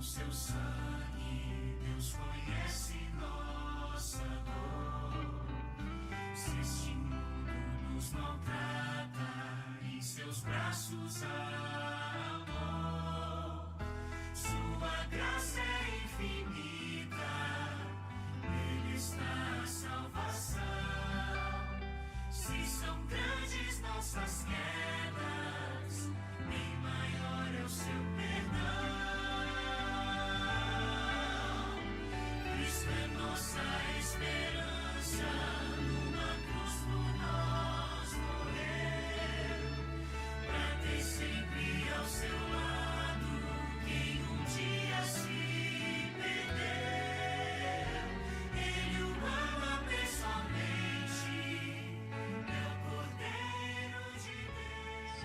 seu sangue, Deus conhece nossa dor. Se este mundo nos maltrata, em seus braços há amor. Sua graça é infinita, nele está a salvação. Se são grandes nossas quedas, bem maior é o seu perdão. Cristo é nossa esperança, numa cruz por nós morreu, pra ter sempre ao seu lado quem um dia se perdeu. Ele o ama pessoalmente, é o Cordeiro de Deus.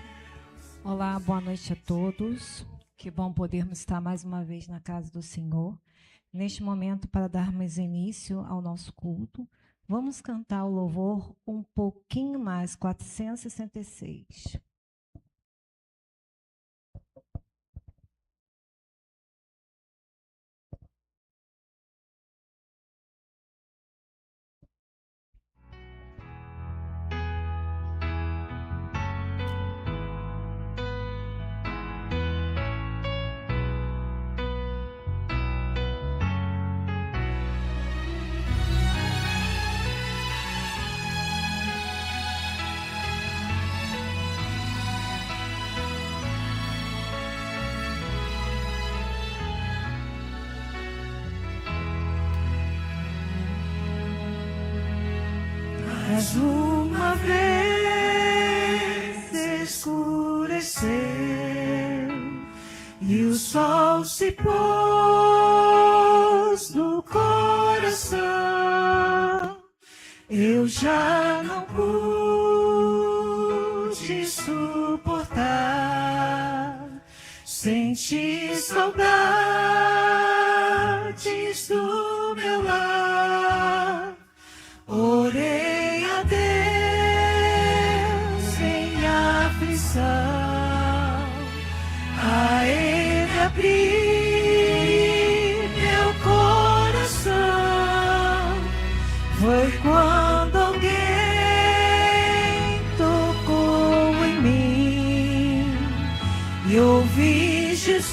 Olá, boa noite a todos. Que bom podermos estar mais uma vez na casa do Senhor. Neste momento, para darmos início ao nosso culto, vamos cantar o louvor um pouquinho mais, 466. Mais uma vez escureceu e o sol se pôs no coração. Eu já não pude suportar, senti saudades do meu lar. Orei a Deus em aflição, a Ele abri meu coração. Foi quando alguém tocou em mim e ouvi Jesus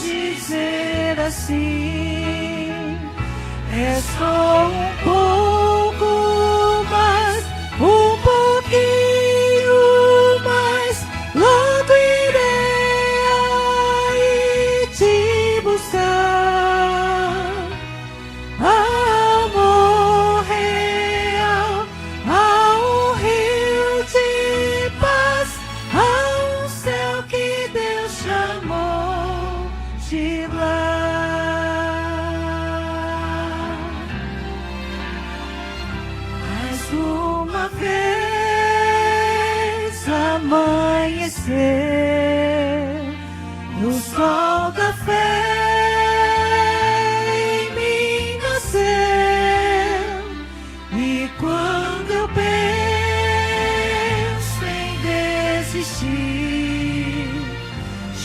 dizer assim: é só um pouco mais, um pouquinho mais, logo irei aí te buscar. Amor real, há um rio de paz, há um céu que Deus chamou de lar. Uma vez amanheceu, o sol da fé em mim nasceu, e quando eu penso em desistir,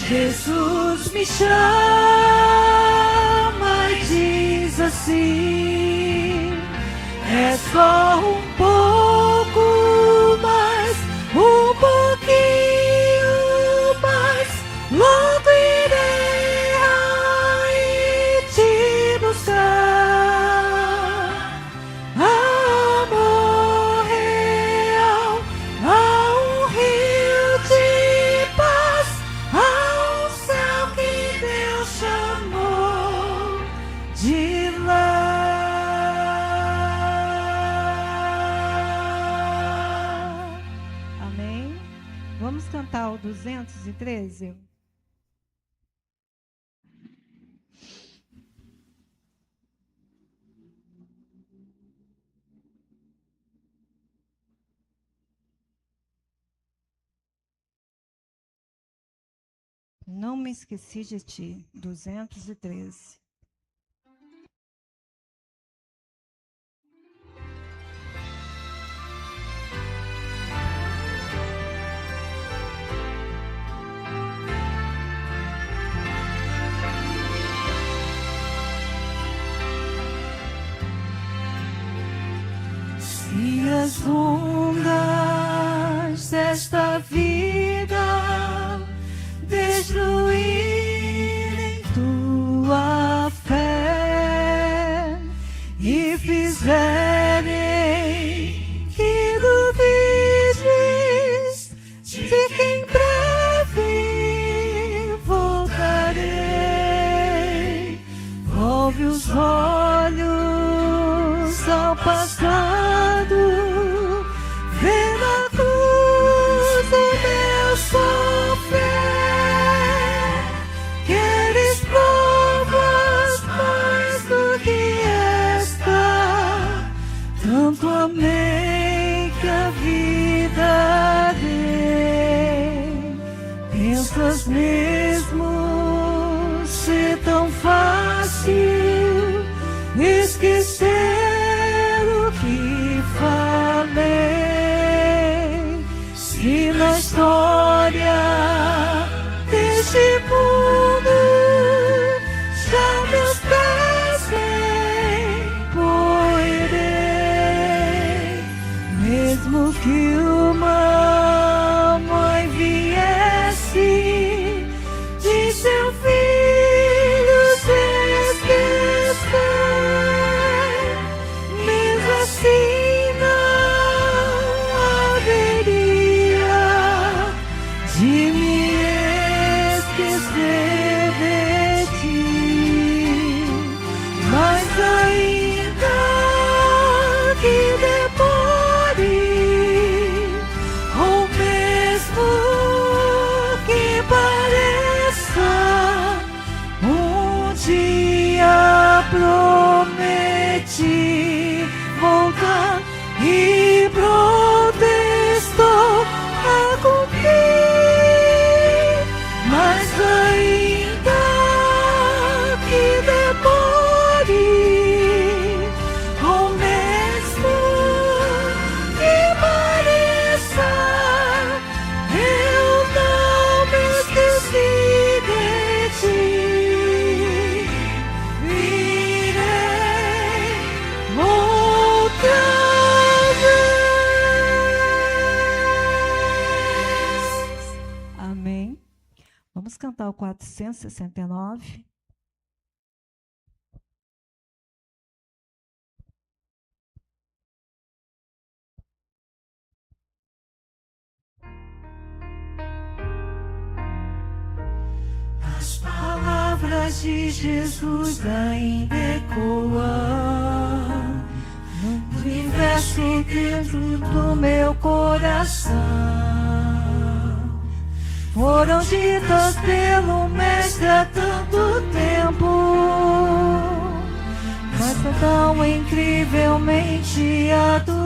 Jesus me chama e diz assim: é só um pouco mais, um pouquinho mais, logo irei aí te buscar. Amor real, há um rio de paz, há um céu que Deus chamou de lar. Vamos cantar o 213? Não me esqueci de ti, 213. Se as ondas desta vida destruírem tua fé e fizerem que duvides de que em breve voltarei, volve os olhos ao passado, vê na cruz o meu sofrer. Queres provas mais do que esta? Tanto amei que a vida dei. Pensas mesmo ser tão fácil esquecer o que falei? Se na história deste mundo já meus pés empoeirei, mesmo que uma mãe viesse de seu filho se esquecer, mesmo assim não haveria de me esquecer de ti. Mas ainda que demore, ou mesmo que pareça, um dia prometi voltar e pronto estou a cumprir. Mas ainda que demore, ou mesmo que pareça, eu não me esqueci de ti. Virei outra vez. Amém. Vamos cantar o 469. As palavras de Jesus ainda ecoam no universo dentro do meu coração. Foram ditas pelo Mestre há tanto tempo, mas são tão incrivelmente atuais.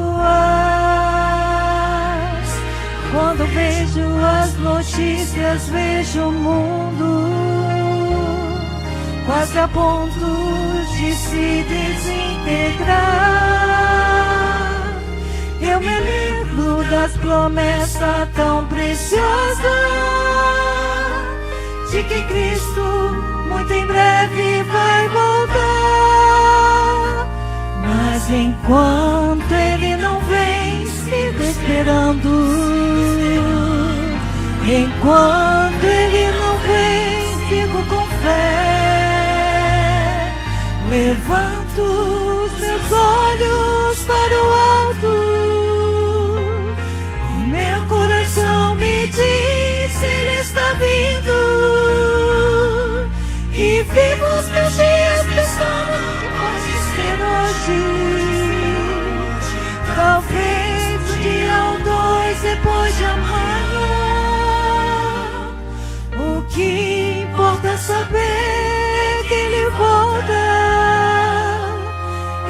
Quando vejo as notícias, vejo o mundo quase a ponto de se desintegrar. Eu me lembro das promessas tão preciosas de que Cristo muito em breve vai voltar. Mas enquanto Ele não vem, sigo esperando. Enquanto Ele não vem, fico com fé. Levanto os meus olhos para o alto. O meu coração me diz, Ele está vindo. E vivo os meus dias pensando que pode ser hoje. Talvez um dia ou dois depois de amanhã. O que importa é saber que Ele volta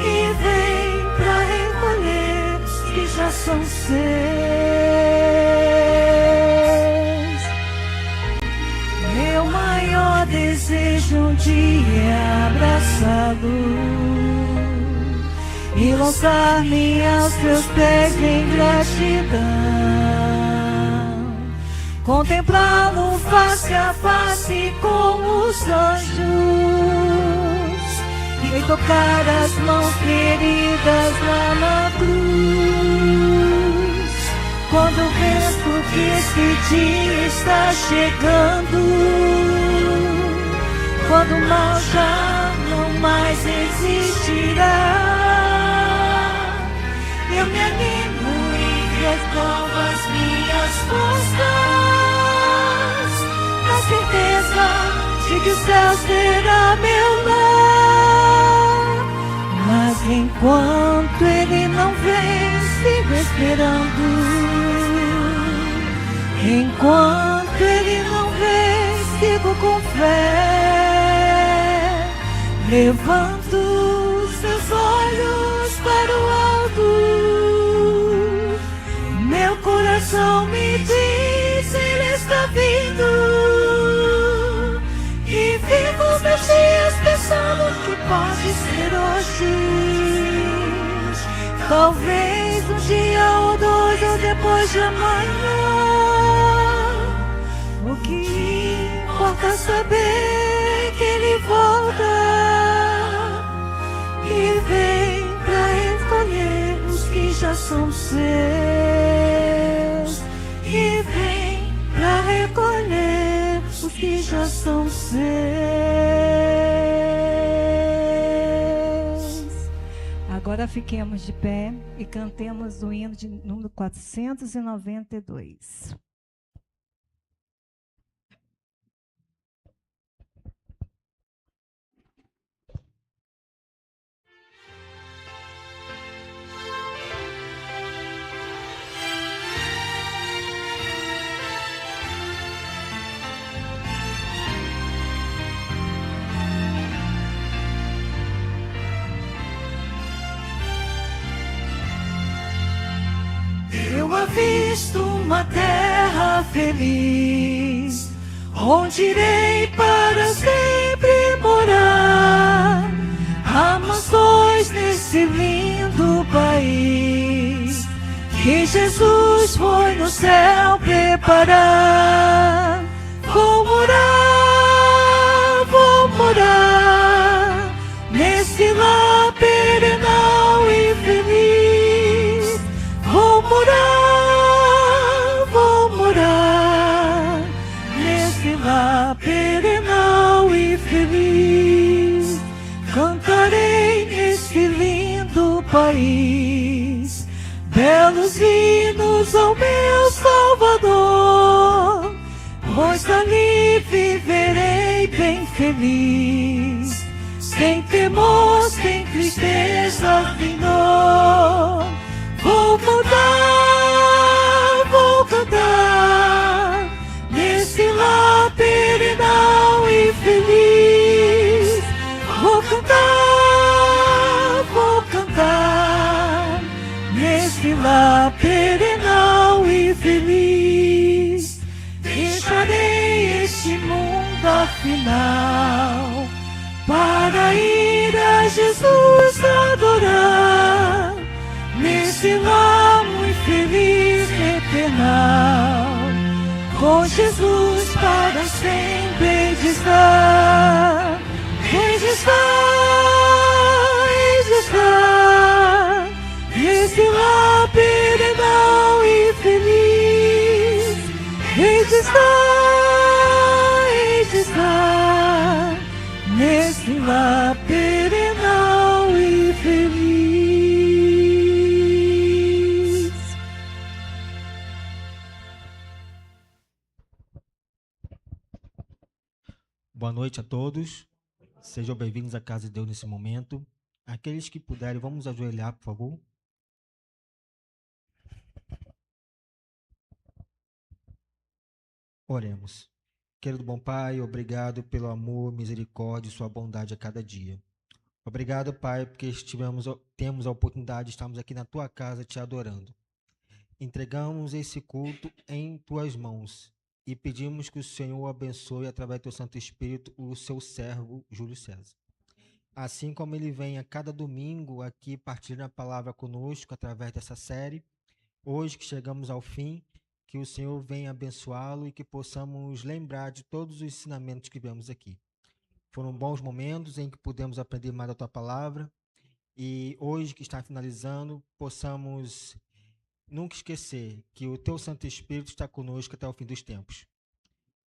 e vem pra recolher os que já são seus. Meu maior desejo um dia abraçá-lo e lançar-me aos teus pés em gratidão, contemplá-lo face a face com os anjos e tocar as mãos queridas lá na cruz. quando penso que esse dia está chegando, quando o mal já não mais existirá, eu me animo e renovo as minhas forças, na certeza de que o céu será meu lar. Mas enquanto ele não vem, sigo esperando. Enquanto ele não vem, sigo com fé. Levanto seus olhos para o alto. Meu coração me diz, ele está vindo. E vivo meus dias pensando que pode ser hoje. Talvez um dia ou dois ou depois de amanhã. O que importa é saber que ele volta e vem pra escolher os que já são seus. E vem pra recolher os que já são seus. Agora fiquemos de pé e cantemos o hino de número 492. Eu avisto uma terra feliz, onde irei para sempre morar. Há mansões nesse lindo país, que Jesus foi no céu preparar. Vou morar nesse lar perenal e feliz. Vou morar nesse lar perenal e feliz. Cantarei nesse lindo país belos hinos ao meu Salvador, pois ali viverei bem feliz, sem temor, sem tristeza, nem dor. Vou cantar nesse lar perenal e feliz. Vou cantar nesse lar perenal e feliz. Deixarei este mundo afinal para ir a Jesus adorar, nesse lar muito feliz eternal, com Jesus para sempre hei de estar. Hei de estar nesse lar perenal e feliz. Hei de estar nesse lar perenal e feliz. Boa noite a todos. Sejam bem-vindos à casa de Deus nesse momento. Aqueles que puderem, vamos ajoelhar, por favor. Oremos. Querido bom Pai, obrigado pelo amor, misericórdia e sua bondade a cada dia. Obrigado, Pai, porque temos a oportunidade de estarmos aqui na Tua casa te adorando. Entregamos esse culto em Tuas mãos e pedimos que o Senhor abençoe, através do Teu Santo Espírito, o seu servo, Júlio César. Assim como ele vem a cada domingo aqui partilhando a palavra conosco através dessa série, hoje que chegamos ao fim, que o Senhor venha abençoá-lo e que possamos lembrar de todos os ensinamentos que vemos aqui. Foram bons momentos em que pudemos aprender mais da Tua palavra e hoje que está finalizando, possamos nunca esquecer que o teu Santo Espírito está conosco até o fim dos tempos.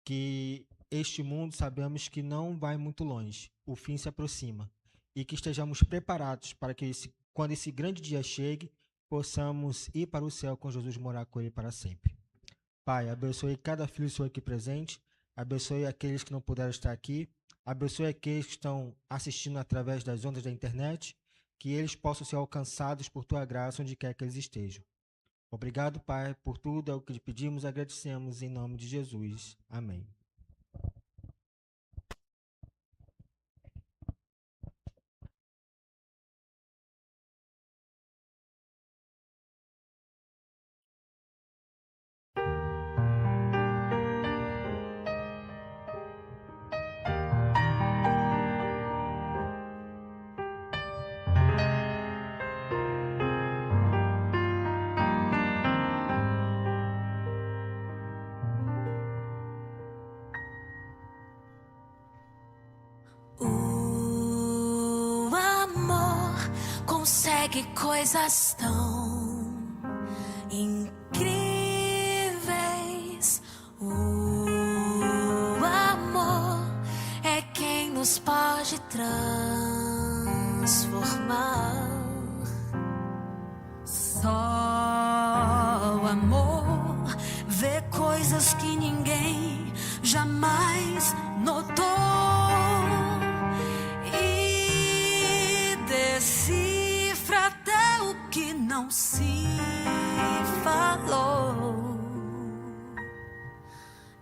Que este mundo sabemos que não vai muito longe, o fim se aproxima, e que estejamos preparados para que quando esse grande dia chegue, possamos ir para o céu com Jesus, morar com ele para sempre. Pai, abençoe cada filho seu aqui presente, abençoe aqueles que não puderam estar aqui, abençoe aqueles que estão assistindo através das ondas da internet, que eles possam ser alcançados por tua graça onde quer que eles estejam. Obrigado, Pai, por tudo, é o que lhe pedimos e agradecemos em nome de Jesus. Amém. O amor consegue coisas tão incríveis. O amor é quem nos pode transformar. Só o amor vê coisas que ninguém jamais notou. Decifra até o que não se falou.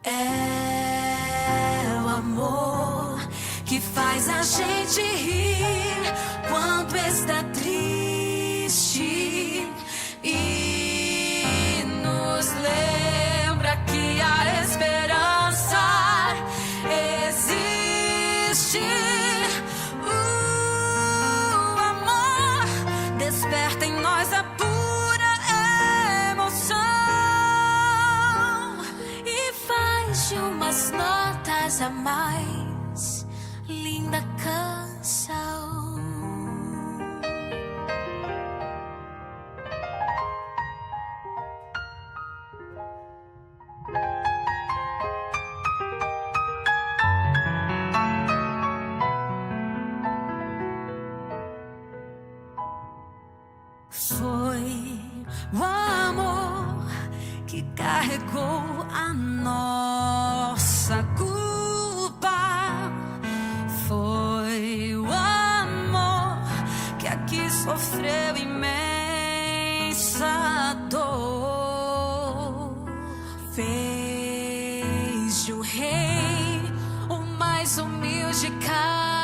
É o amor que faz a gente rir quando está triste e nos lembra que a esperança existe. Desperta em nós a pura emoção e faz de umas notas a mais linda canção. Foi o amor que carregou a nossa culpa. Foi o amor que aqui sofreu imensa dor. Fez de um rei o mais humilde carpinteiro.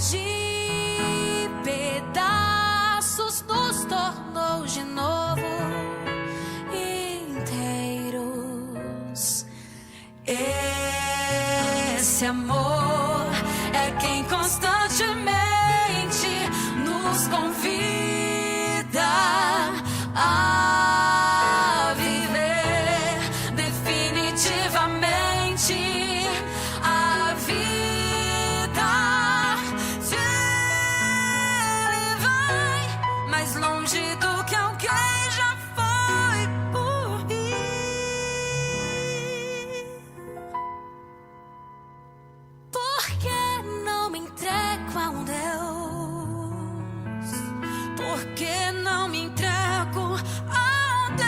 De pedaços nos tornou de novo inteiros. Esse amor é quem constantemente nos convida a viver definitivamente a vida. Ele vai mais longe do que alguém já foi por ir. Por que não me entrego a um Deus? Por que não me entrego a um Deus?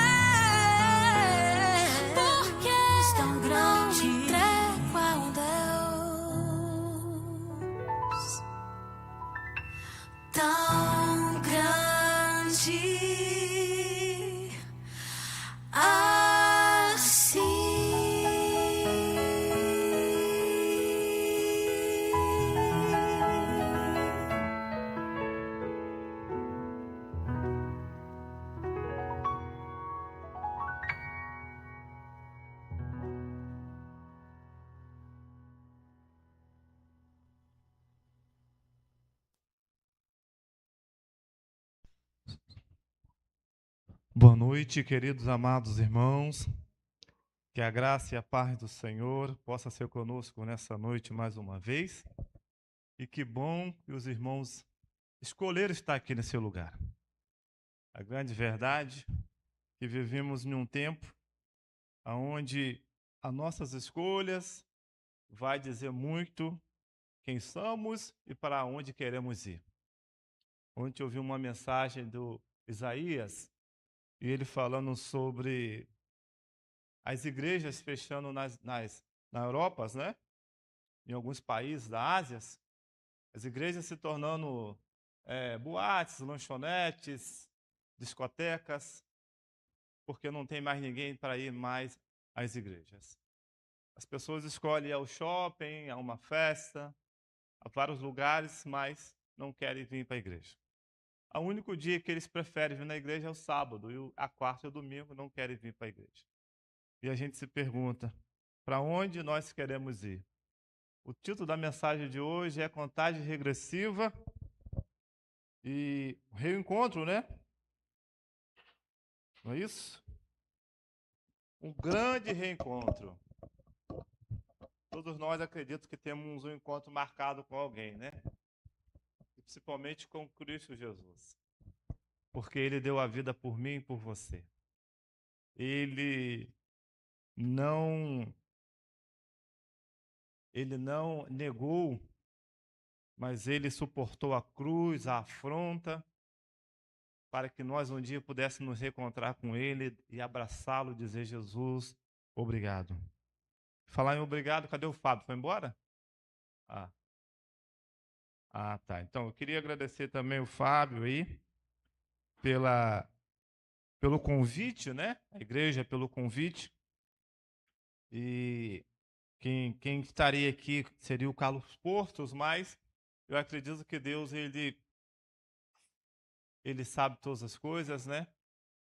Por que tão grande me entrego a um Deus tão grande assim? Boa noite, queridos amados irmãos. Que a graça e a paz do Senhor possa ser conosco nessa noite mais uma vez. E que bom que os irmãos escolheram estar aqui nesse lugar. A grande verdade é que vivemos em um tempo onde as nossas escolhas vai dizer muito quem somos e para onde queremos ir. Ontem eu ouvi uma mensagem do Isaías, e ele falando sobre as igrejas fechando na Europa, né? Em alguns países da Ásia, as igrejas se tornando boates, lanchonetes, discotecas, porque não tem mais ninguém para ir mais às igrejas. As pessoas escolhem ir ao shopping, a uma festa, a vários lugares, mas não querem vir para a igreja. O único dia que eles preferem vir na igreja é o sábado, e a quarta e o domingo não querem vir para a igreja. E a gente se pergunta, para onde nós queremos ir? O título da mensagem de hoje é Contagem Regressiva e Reencontro, né? Não é isso? Um grande reencontro. Todos nós acreditamos que temos um encontro marcado com alguém, né? Principalmente com Cristo Jesus. Porque Ele deu a vida por mim e por você. Ele não negou, mas Ele suportou a cruz, a afronta, para que nós um dia pudéssemos nos reencontrar com Ele e abraçá-lo e dizer: Jesus, obrigado. Falar em obrigado, cadê o Fábio? Foi embora? Tá. Então, eu queria agradecer também o Fábio aí pelo convite, né? A igreja pelo convite. E quem estaria aqui seria o Carlos Portos, mas eu acredito que Deus, ele sabe todas as coisas, né?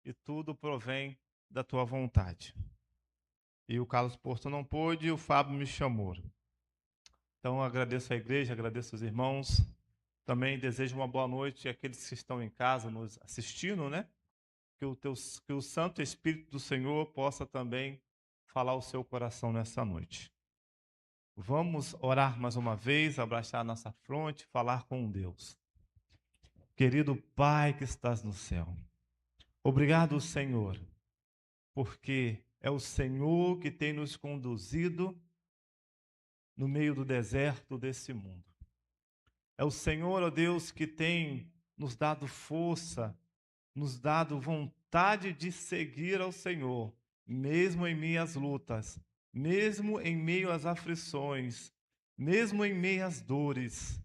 E tudo provém da tua vontade. E o Carlos Portos não pôde, e o Fábio me chamou. Então, eu agradeço a igreja, agradeço os irmãos. Também desejo uma boa noite àqueles que estão em casa nos assistindo, né? Que o Santo Espírito do Senhor possa também falar ao seu coração nessa noite. Vamos orar mais uma vez, abraçar a nossa fronte, falar com Deus. Querido Pai que estás no céu, obrigado, Senhor, porque é o Senhor que tem nos conduzido no meio do deserto desse mundo. É o Senhor, ó Deus, que tem nos dado força, nos dado vontade de seguir ao Senhor, mesmo em minhas lutas, mesmo em meio às aflições, mesmo em meio às dores,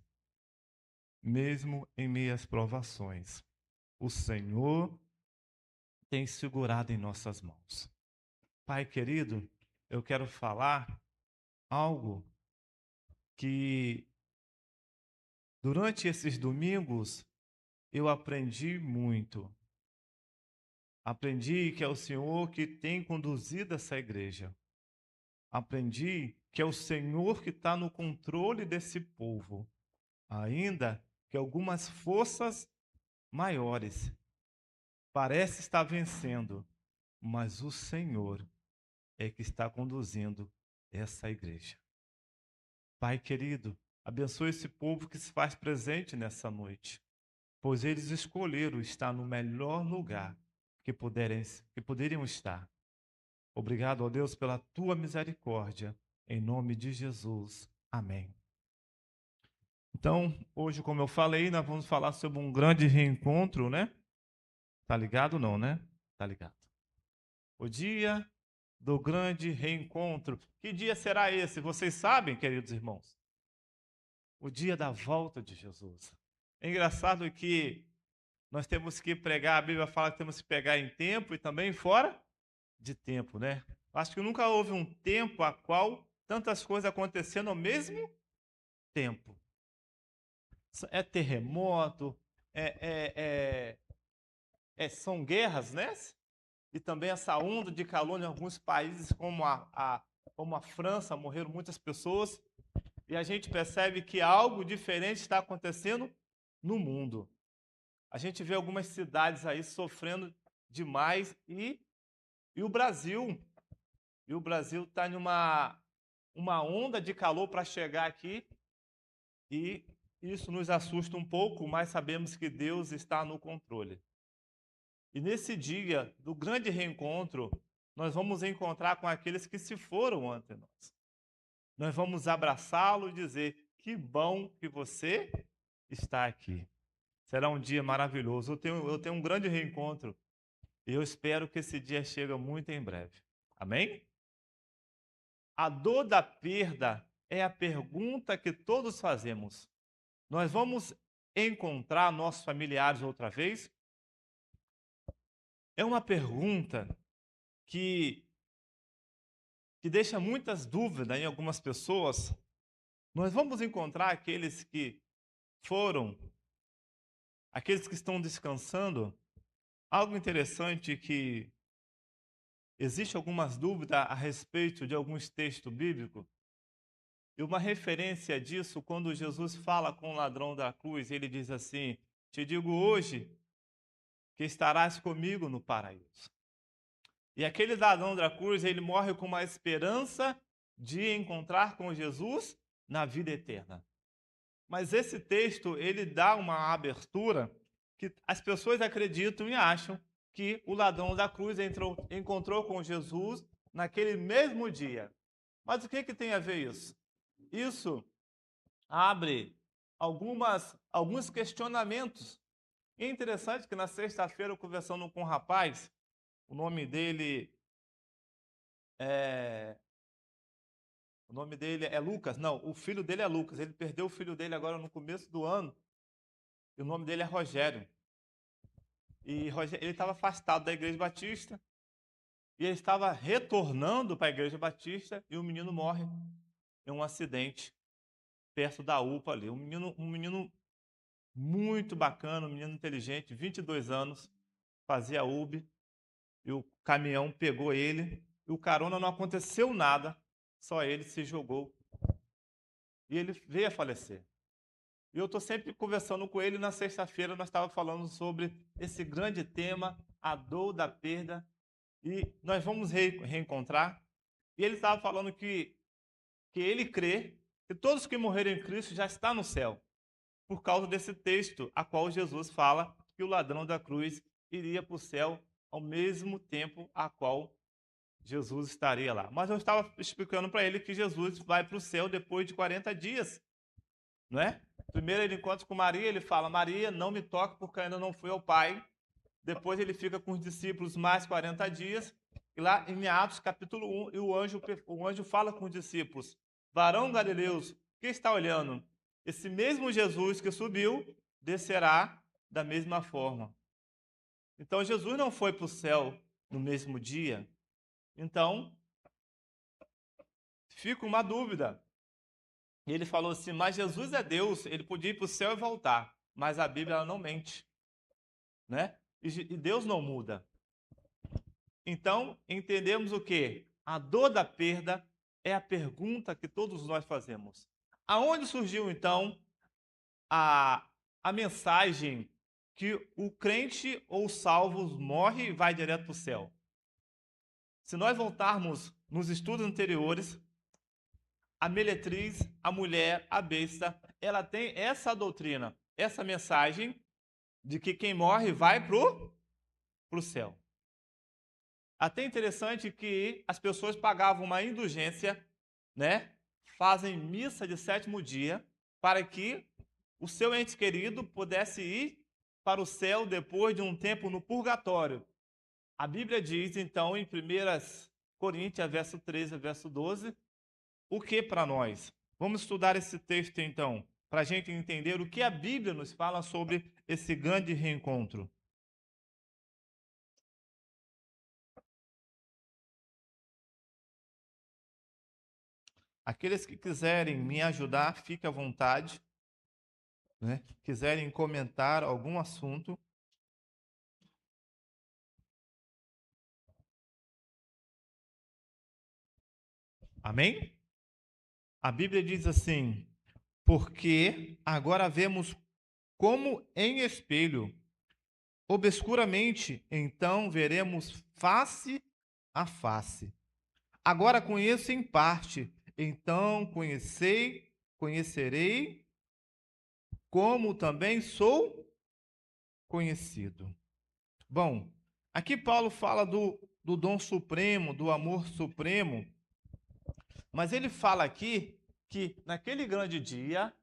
mesmo em meio às provações. O Senhor tem segurado em nossas mãos. Pai querido, eu quero falar algo que durante esses domingos eu aprendi muito. Aprendi que é o Senhor que tem conduzido essa igreja. Aprendi que é o Senhor que está no controle desse povo. Ainda que algumas forças maiores parecem estar vencendo, mas o Senhor é que está conduzindo essa igreja. Pai querido, abençoe esse povo que se faz presente nessa noite, pois eles escolheram estar no melhor lugar que poderiam estar. Obrigado, ó Deus, pela tua misericórdia, em nome de Jesus. Amém. Então, hoje, como eu falei, nós vamos falar sobre um grande reencontro, né? Tá ligado não, né? Tá ligado. O dia do grande reencontro. Que dia será esse? Vocês sabem, queridos irmãos? O dia da volta de Jesus. É engraçado que nós temos que pregar, a Bíblia fala que temos que pegar em tempo e também fora de tempo, né? Acho que nunca houve um tempo a qual tantas coisas acontecendo ao mesmo tempo. É terremoto, são guerras, né? E também essa onda de calor em alguns países, como a França, morreram muitas pessoas. E a gente percebe que algo diferente está acontecendo no mundo. A gente vê algumas cidades aí sofrendo demais e o Brasil está em uma onda de calor para chegar aqui e isso nos assusta um pouco, mas sabemos que Deus está no controle. E nesse dia do grande reencontro, nós vamos encontrar com aqueles que se foram ante nós. Nós vamos abraçá-lo e dizer: que bom que você está aqui. Será um dia maravilhoso. Eu tenho um grande reencontro e eu espero que esse dia chegue muito em breve. Amém? A dor da perda é a pergunta que todos fazemos. Nós vamos encontrar nossos familiares outra vez? É uma pergunta que deixa muitas dúvidas em algumas pessoas. Nós vamos encontrar aqueles que foram, aqueles que estão descansando. Algo interessante que existe algumas dúvidas a respeito de alguns textos bíblicos. E uma referência disso, quando Jesus fala com o ladrão da cruz, ele diz assim: te digo hoje que estarás comigo no paraíso. E aquele ladrão da cruz, ele morre com uma esperança de encontrar com Jesus na vida eterna. Mas esse texto, ele dá uma abertura que as pessoas acreditam e acham que o ladrão da cruz encontrou com Jesus naquele mesmo dia. Mas o que tem a ver isso? Isso abre alguns questionamentos. E é interessante que na sexta-feira, eu conversando com um rapaz, o nome dele é Lucas. Não, o filho dele é Lucas. Ele perdeu o filho dele agora no começo do ano. E o nome dele é Rogério. E ele estava afastado da Igreja Batista. E ele estava retornando para a Igreja Batista e o menino morre em um acidente perto da UPA ali. Um menino muito bacana, um menino inteligente, 22 anos, fazia UB. E o caminhão pegou ele, e o carona não aconteceu nada, só ele se jogou. E ele veio a falecer. E eu estou sempre conversando com ele, na sexta-feira nós estávamos falando sobre esse grande tema, a dor da perda, e nós vamos reencontrar. E ele estava falando que ele crê que todos que morreram em Cristo já estão no céu, por causa desse texto, a qual Jesus fala que o ladrão da cruz iria para o céu ao mesmo tempo a qual Jesus estaria lá. Mas eu estava explicando para ele que Jesus vai para o céu depois de 40 dias, não é? Primeiro ele encontra com Maria, ele fala: Maria, não me toque porque ainda não fui ao Pai. Depois ele fica com os discípulos mais 40 dias. E lá em Atos capítulo 1, e o anjo fala com os discípulos: varão galileus, que está olhando? Esse mesmo Jesus que subiu, descerá da mesma forma. Então, Jesus não foi para o céu no mesmo dia. Então, fica uma dúvida. E ele falou assim: mas Jesus é Deus, ele podia ir para o céu e voltar. Mas a Bíblia ela não mente, né? E Deus não muda. Então, entendemos o quê? A dor da perda é a pergunta que todos nós fazemos. Aonde surgiu, então, a mensagem que o crente ou salvo morre e vai direto para o céu? Se nós voltarmos nos estudos anteriores, a meretriz, a mulher, a besta, ela tem essa doutrina, essa mensagem de que quem morre vai pro céu. Até interessante que as pessoas pagavam uma indulgência, né? Fazem missa de 7º dia para que o seu ente querido pudesse ir para o céu depois de um tempo no purgatório. A Bíblia diz, então, em 1 Coríntios, verso 13, verso 12, o que para nós? Vamos estudar esse texto, então, para a gente entender o que a Bíblia nos fala sobre esse grande reencontro. Aqueles que quiserem me ajudar, fique à vontade, né? Quiserem comentar algum assunto. Amém? A Bíblia diz assim: porque agora vemos como em espelho, obscuramente, então veremos face a face. Agora conheço em parte, então conhecerei como também sou conhecido. Bom, aqui Paulo fala do dom supremo, do amor supremo, mas ele fala aqui que naquele grande dia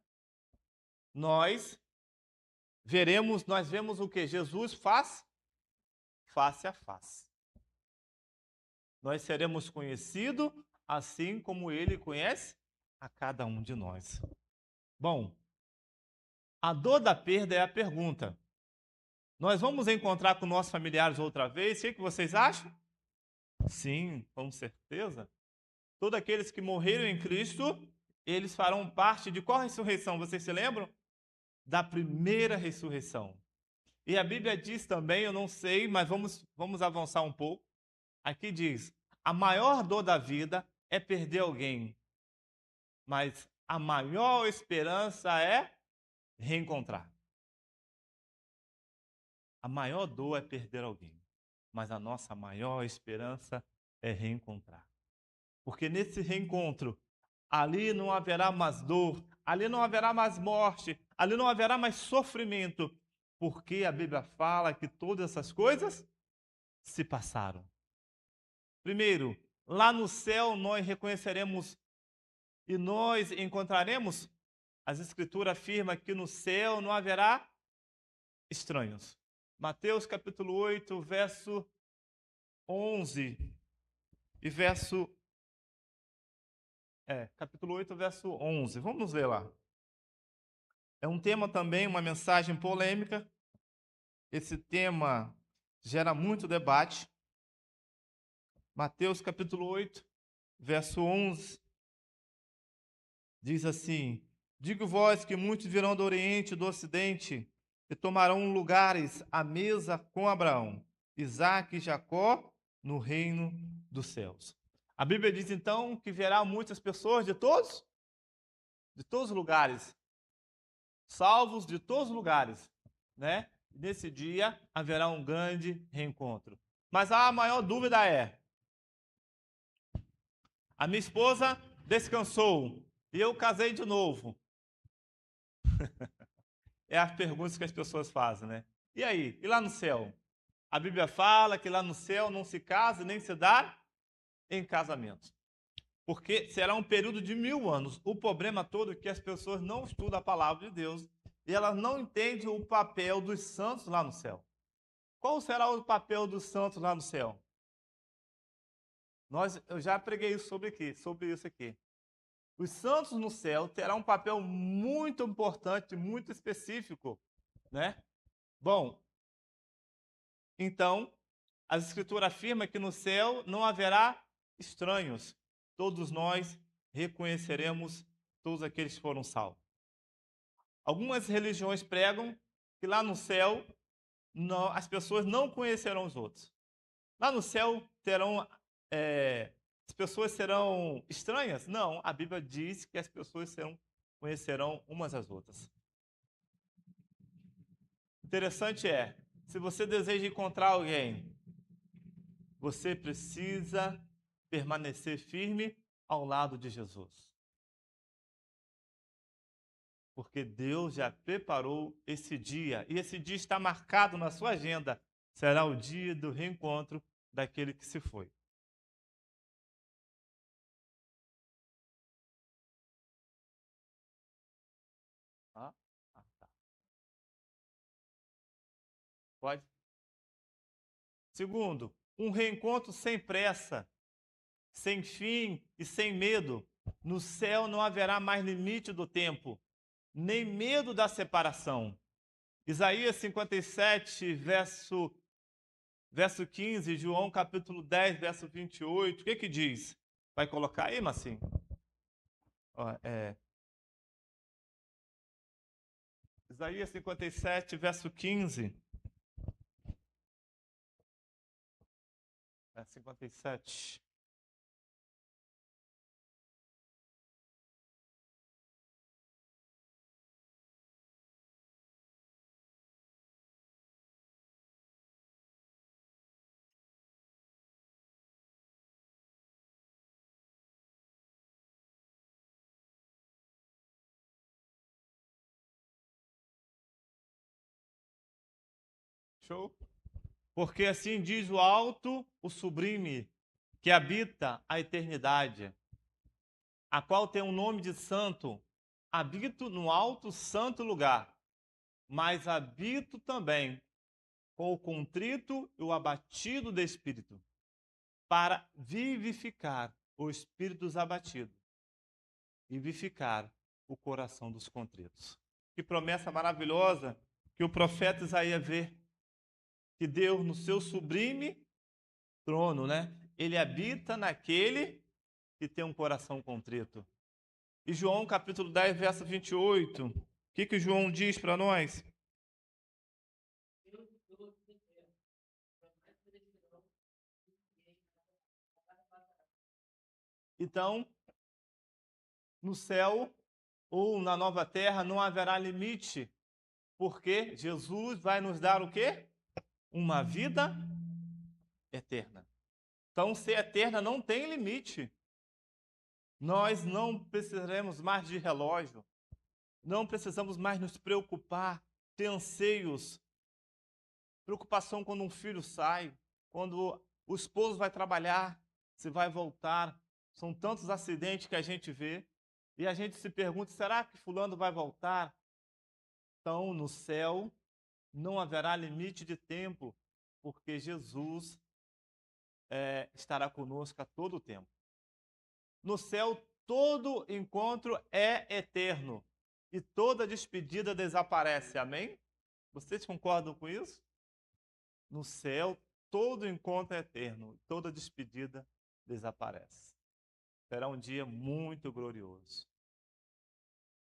nós vemos o que Jesus faz face a face. Nós seremos conhecidos assim como ele conhece a cada um de nós. Bom, a dor da perda é a pergunta. Nós vamos encontrar com nossos familiares outra vez? O que vocês acham? Sim, com certeza. Todos aqueles que morreram em Cristo, eles farão parte de qual ressurreição? Vocês se lembram? Da primeira ressurreição. E a Bíblia diz também, eu não sei, mas vamos avançar um pouco. Aqui diz, a maior dor da vida é perder alguém, mas a maior esperança é reencontrar. A maior dor é perder alguém, mas a nossa maior esperança é reencontrar. Porque nesse reencontro, ali não haverá mais dor, ali não haverá mais morte, ali não haverá mais sofrimento, porque a Bíblia fala que todas essas coisas se passaram. Primeiro, lá no céu nós reconheceremos e nós encontraremos, as Escrituras afirmam que no céu não haverá estranhos. Mateus capítulo 8, verso 11 e capítulo 8, verso 11. Vamos ler lá. É um tema também, uma mensagem polêmica. Esse tema gera muito debate. Mateus capítulo 8, verso 11. Diz assim: digo vós que muitos virão do Oriente e do Ocidente e tomarão lugares à mesa com Abraão, Isaque e Jacó no reino dos céus. A Bíblia diz então que verá muitas pessoas de todos os lugares, salvos de todos os lugares, né? Nesse dia haverá um grande reencontro. Mas a maior dúvida é: a minha esposa descansou e eu casei de novo. É as perguntas que as pessoas fazem, né? E aí? E lá no céu? A Bíblia fala que lá no céu não se casa nem se dá em casamento. Porque será um período de 1000 anos. O problema todo é que as pessoas não estudam a palavra de Deus e elas não entendem o papel dos santos lá no céu. Qual será o papel dos santos lá no céu? Eu já preguei sobre isso aqui. Os santos no céu terão um papel muito importante, muito específico, né? Bom, então, a Escritura afirma que no céu não haverá estranhos. Todos nós reconheceremos todos aqueles que foram salvos. Algumas religiões pregam que lá no céu as pessoas não conhecerão os outros. Lá no céu as pessoas serão estranhas? Não, a Bíblia diz que as pessoas conhecerão umas às outras. Interessante é, se você deseja encontrar alguém, você precisa permanecer firme ao lado de Jesus. Porque Deus já preparou esse dia, e esse dia está marcado na sua agenda. Será o dia do reencontro daquele que se foi. Tá. Pode? Segundo, um reencontro sem pressa, sem fim e sem medo. No céu não haverá mais limite do tempo, nem medo da separação. Isaías 57, verso 15, João capítulo 10, verso 28, o que diz? Vai colocar aí, Marcinho? Isaías 57, verso 15. 57. Show? Porque assim diz o alto, o sublime, que habita a eternidade, a qual tem o nome de santo. Habito no alto santo lugar, mas habito também com o contrito e o abatido de espírito, para vivificar os espíritos abatidos e vivificar o coração dos contritos. Que promessa maravilhosa que o profeta Isaías vê, que Deus no seu sublime trono, né? Ele habita naquele que tem um coração contrito. E João capítulo 10, verso 28, o que João diz para nós? Então, no céu ou na nova terra não haverá limite, porque Jesus vai nos dar o quê? Uma vida eterna. Então, ser eterna não tem limite. Nós não precisaremos mais de relógio, não precisamos mais nos preocupar, ter anseios, preocupação quando um filho sai, quando o esposo vai trabalhar, se vai voltar. São tantos acidentes que a gente vê e a gente se pergunta, será que fulano vai voltar? Então, no céu, não haverá limite de tempo, porque Jesus estará conosco a todo tempo. No céu, todo encontro é eterno e toda despedida desaparece. Amém? Vocês concordam com isso? No céu, todo encontro é eterno, toda despedida desaparece. Será um dia muito glorioso.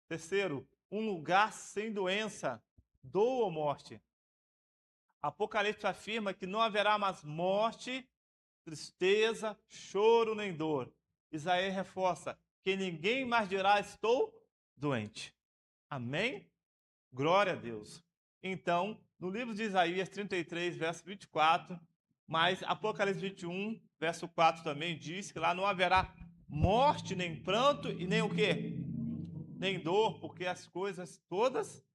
Terceiro, um lugar sem doença, dor ou morte. Apocalipse afirma que não haverá mais morte, tristeza, choro nem dor. Isaías reforça que ninguém mais dirá estou doente. Amém? Glória a Deus. Então, no livro de Isaías 33, verso 24, mas Apocalipse 21, verso 4 também diz que lá não haverá morte, nem pranto e nem o quê? Nem dor, porque as coisas todas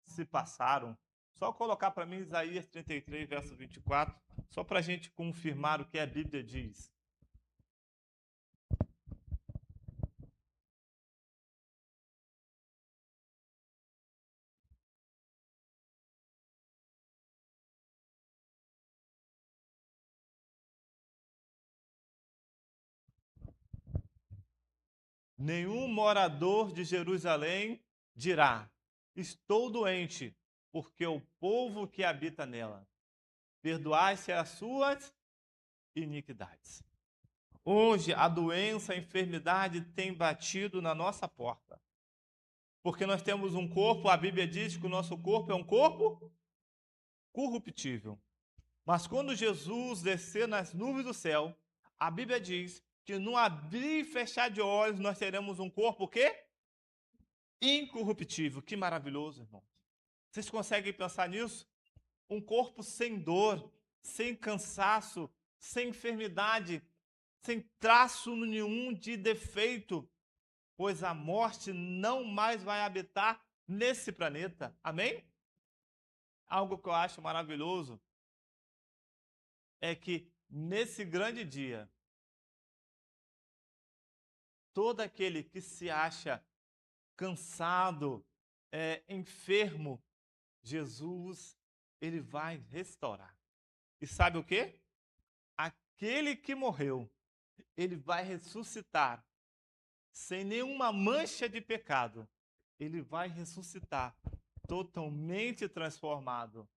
se passaram. Só colocar para mim Isaías 33, verso 24, só para a gente confirmar o que a Bíblia diz. Nenhum morador de Jerusalém dirá, estou doente, porque o povo que habita nela. Perdoai-se as suas iniquidades. Hoje, a doença, a enfermidade tem batido na nossa porta. Porque nós temos um corpo, a Bíblia diz que o nosso corpo é um corpo corruptível. Mas quando Jesus descer nas nuvens do céu, a Bíblia diz que no abrir e fechar de olhos nós teremos um corpo o quê? Incorruptível. Que maravilhoso, irmão. Vocês conseguem pensar nisso? Um corpo sem dor, sem cansaço, sem enfermidade, sem traço nenhum de defeito, pois a morte não mais vai habitar nesse planeta. Amém? Algo que eu acho maravilhoso é que nesse grande dia, todo aquele que se acha cansado, enfermo, Jesus, ele vai restaurar. E sabe o quê? Aquele que morreu, ele vai ressuscitar sem nenhuma mancha de pecado. Ele vai ressuscitar totalmente transformado.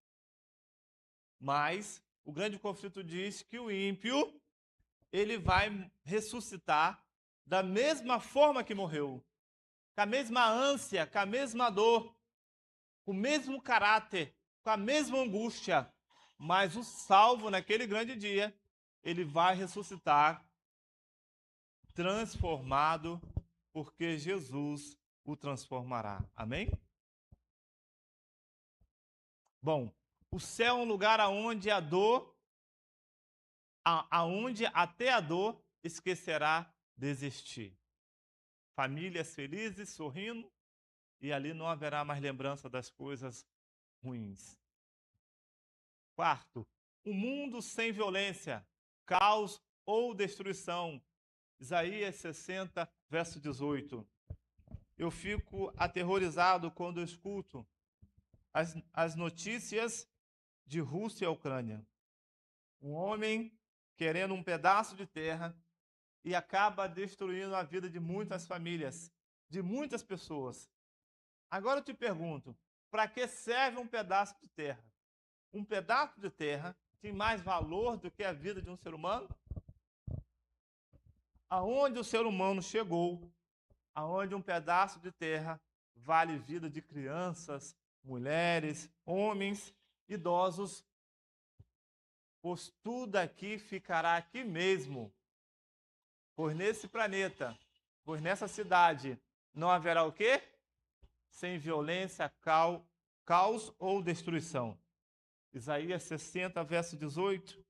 Mas o grande conflito diz que o ímpio, ele vai ressuscitar da mesma forma que morreu, com a mesma ânsia, com a mesma dor, com o mesmo caráter, com a mesma angústia. Mas o salvo, naquele grande dia, ele vai ressuscitar transformado, porque Jesus o transformará. Amém? Bom, o céu é um lugar aonde a dor, aonde até a dor esquecerá de existir. Famílias felizes, sorrindo, e ali não haverá mais lembrança das coisas ruins. Quarto, um mundo sem violência, caos ou destruição. Isaías 60, verso 18. Eu fico aterrorizado quando eu escuto as notícias de Rússia e Ucrânia. Um homem querendo um pedaço de terra e acaba destruindo a vida de muitas famílias, de muitas pessoas. Agora eu te pergunto, para que serve um pedaço de terra? Um pedaço de terra tem mais valor do que a vida de um ser humano? Aonde o ser humano chegou, aonde um pedaço de terra vale vida de crianças, mulheres, homens, idosos, pois tudo aqui ficará aqui mesmo. Pois nesse planeta, pois nessa cidade, não haverá o quê? Sem violência, caos ou destruição. Isaías 60, verso 18. O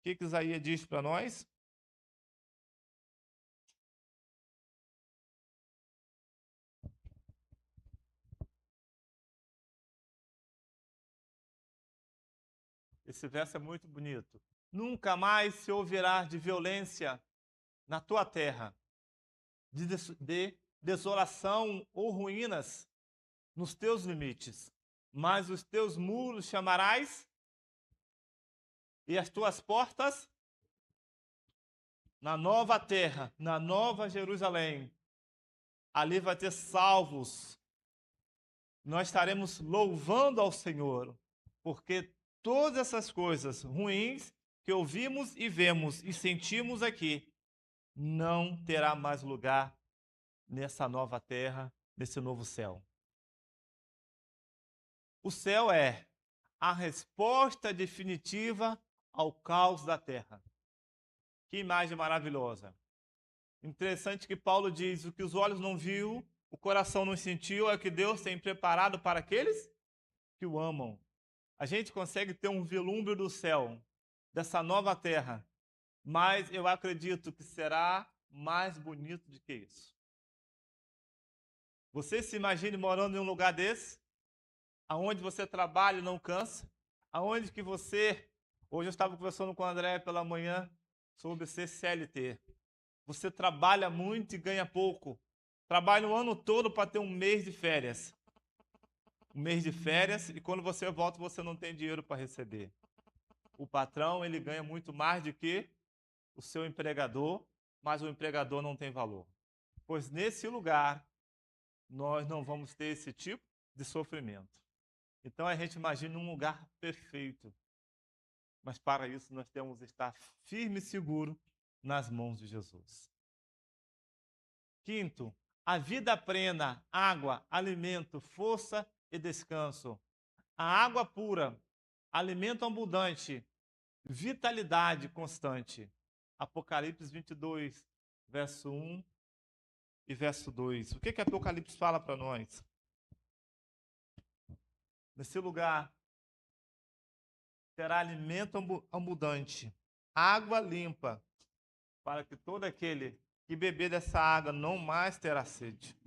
que Isaías diz para nós? Esse verso é muito bonito. Nunca mais se ouvirá de violência na tua terra, de desolação ou ruínas nos teus limites, mas os teus muros chamarás e as tuas portas na nova terra, na nova Jerusalém. Ali vai ter salvos. Nós estaremos louvando ao Senhor, porque todas essas coisas ruins que ouvimos e vemos e sentimos aqui não terá mais lugar nessa nova terra, nesse novo céu. O céu é a resposta definitiva ao caos da terra. Que imagem maravilhosa. Interessante que Paulo diz: o que os olhos não viu, o coração não sentiu, é o que Deus tem preparado para aqueles que o amam. A gente consegue ter um vislumbre do céu, dessa nova terra, mas eu acredito que será mais bonito do que isso. Você se imagine morando em um lugar desse, aonde você trabalha e não cansa, aonde que você... Hoje eu estava conversando com o André pela manhã sobre ser CLT. Você trabalha muito e ganha pouco. Trabalha o ano todo para ter um mês de férias. Um mês de férias, e quando você volta, você não tem dinheiro para receber. O patrão, ele ganha muito mais do que o seu empregador, mas o empregador não tem valor. Pois nesse lugar, nós não vamos ter esse tipo de sofrimento. Então a gente imagina um lugar perfeito. Mas para isso nós temos que estar firme e seguro nas mãos de Jesus. Quinto, a vida plena, água, alimento, força e descanso. A água pura, alimento abundante, vitalidade constante. Apocalipse 22, verso 1 e verso 2. O que Apocalipse fala para nós? Nesse lugar terá alimento abundante, água limpa, para que todo aquele que beber dessa água não mais terá sede.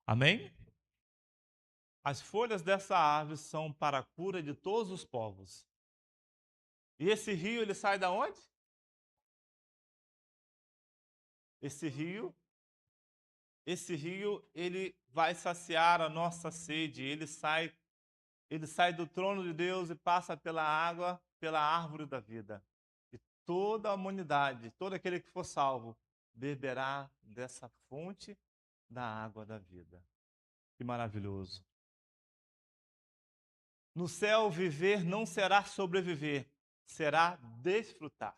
Amém? As folhas dessa árvore são para a cura de todos os povos. E esse rio, ele sai da onde? Esse rio, ele vai saciar a nossa sede. Ele sai do trono de Deus e passa pela água, pela árvore da vida. E toda a humanidade, todo aquele que for salvo, beberá dessa fonte da água da vida. Que maravilhoso. No céu, viver não será sobreviver, será desfrutar.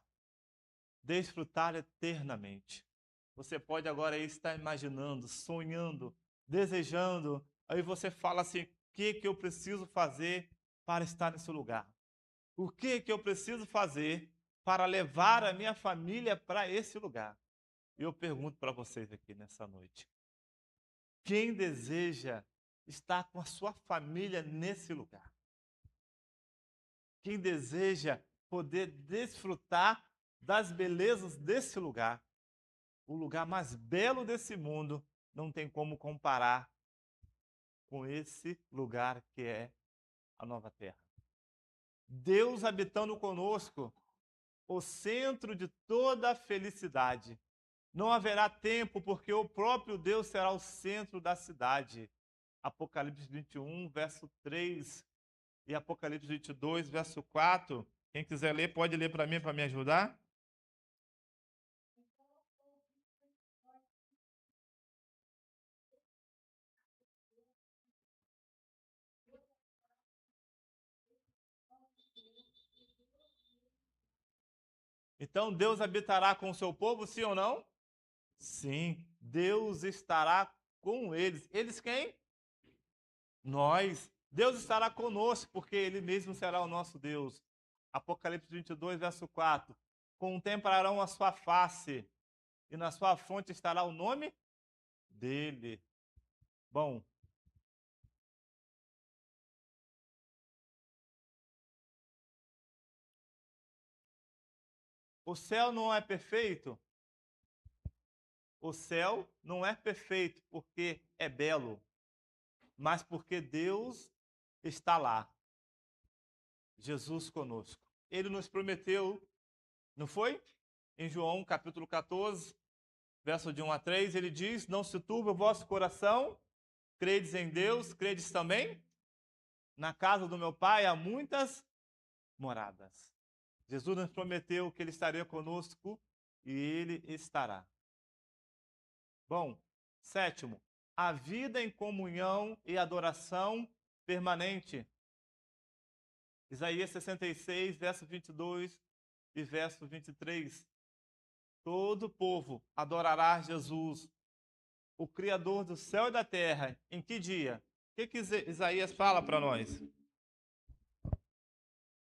Desfrutar eternamente. Você pode agora aí estar imaginando, sonhando, desejando. Aí você fala assim: o que eu preciso fazer para estar nesse lugar? O que eu preciso fazer para levar a minha família para esse lugar? E eu pergunto para vocês aqui nessa noite: Quem deseja estar com a sua família nesse lugar? Quem deseja poder desfrutar das belezas desse lugar? O lugar mais belo desse mundo não tem como comparar com esse lugar que é a nova terra. Deus habitando conosco, o centro de toda a felicidade. Não haverá tempo, porque o próprio Deus será o centro da cidade. Apocalipse 21, verso 3 e Apocalipse 22, verso 4. Quem quiser ler, pode ler para mim, para me ajudar. Então, Deus habitará com o seu povo, sim ou não? Sim, Deus estará com eles. Eles quem? Nós. Deus estará conosco, porque Ele mesmo será o nosso Deus. Apocalipse 22, verso 4. Contemplarão a sua face, e na sua fronte estará o nome dele. Bom, o céu não é perfeito? O céu não é perfeito porque é belo, mas porque Deus está lá. Jesus conosco. Ele nos prometeu, não foi? Em João capítulo 14, verso de 1 a 3, ele diz: não se turbe o vosso coração, credes em Deus, credes também? Na casa do meu Pai há muitas moradas. Jesus nos prometeu que Ele estaria conosco e Ele estará. Bom, sétimo, a vida em comunhão e adoração permanente. Isaías 66, verso 22 e verso 23. Todo o povo adorará Jesus, o Criador do céu e da terra. Em que dia? O que Isaías fala para nós?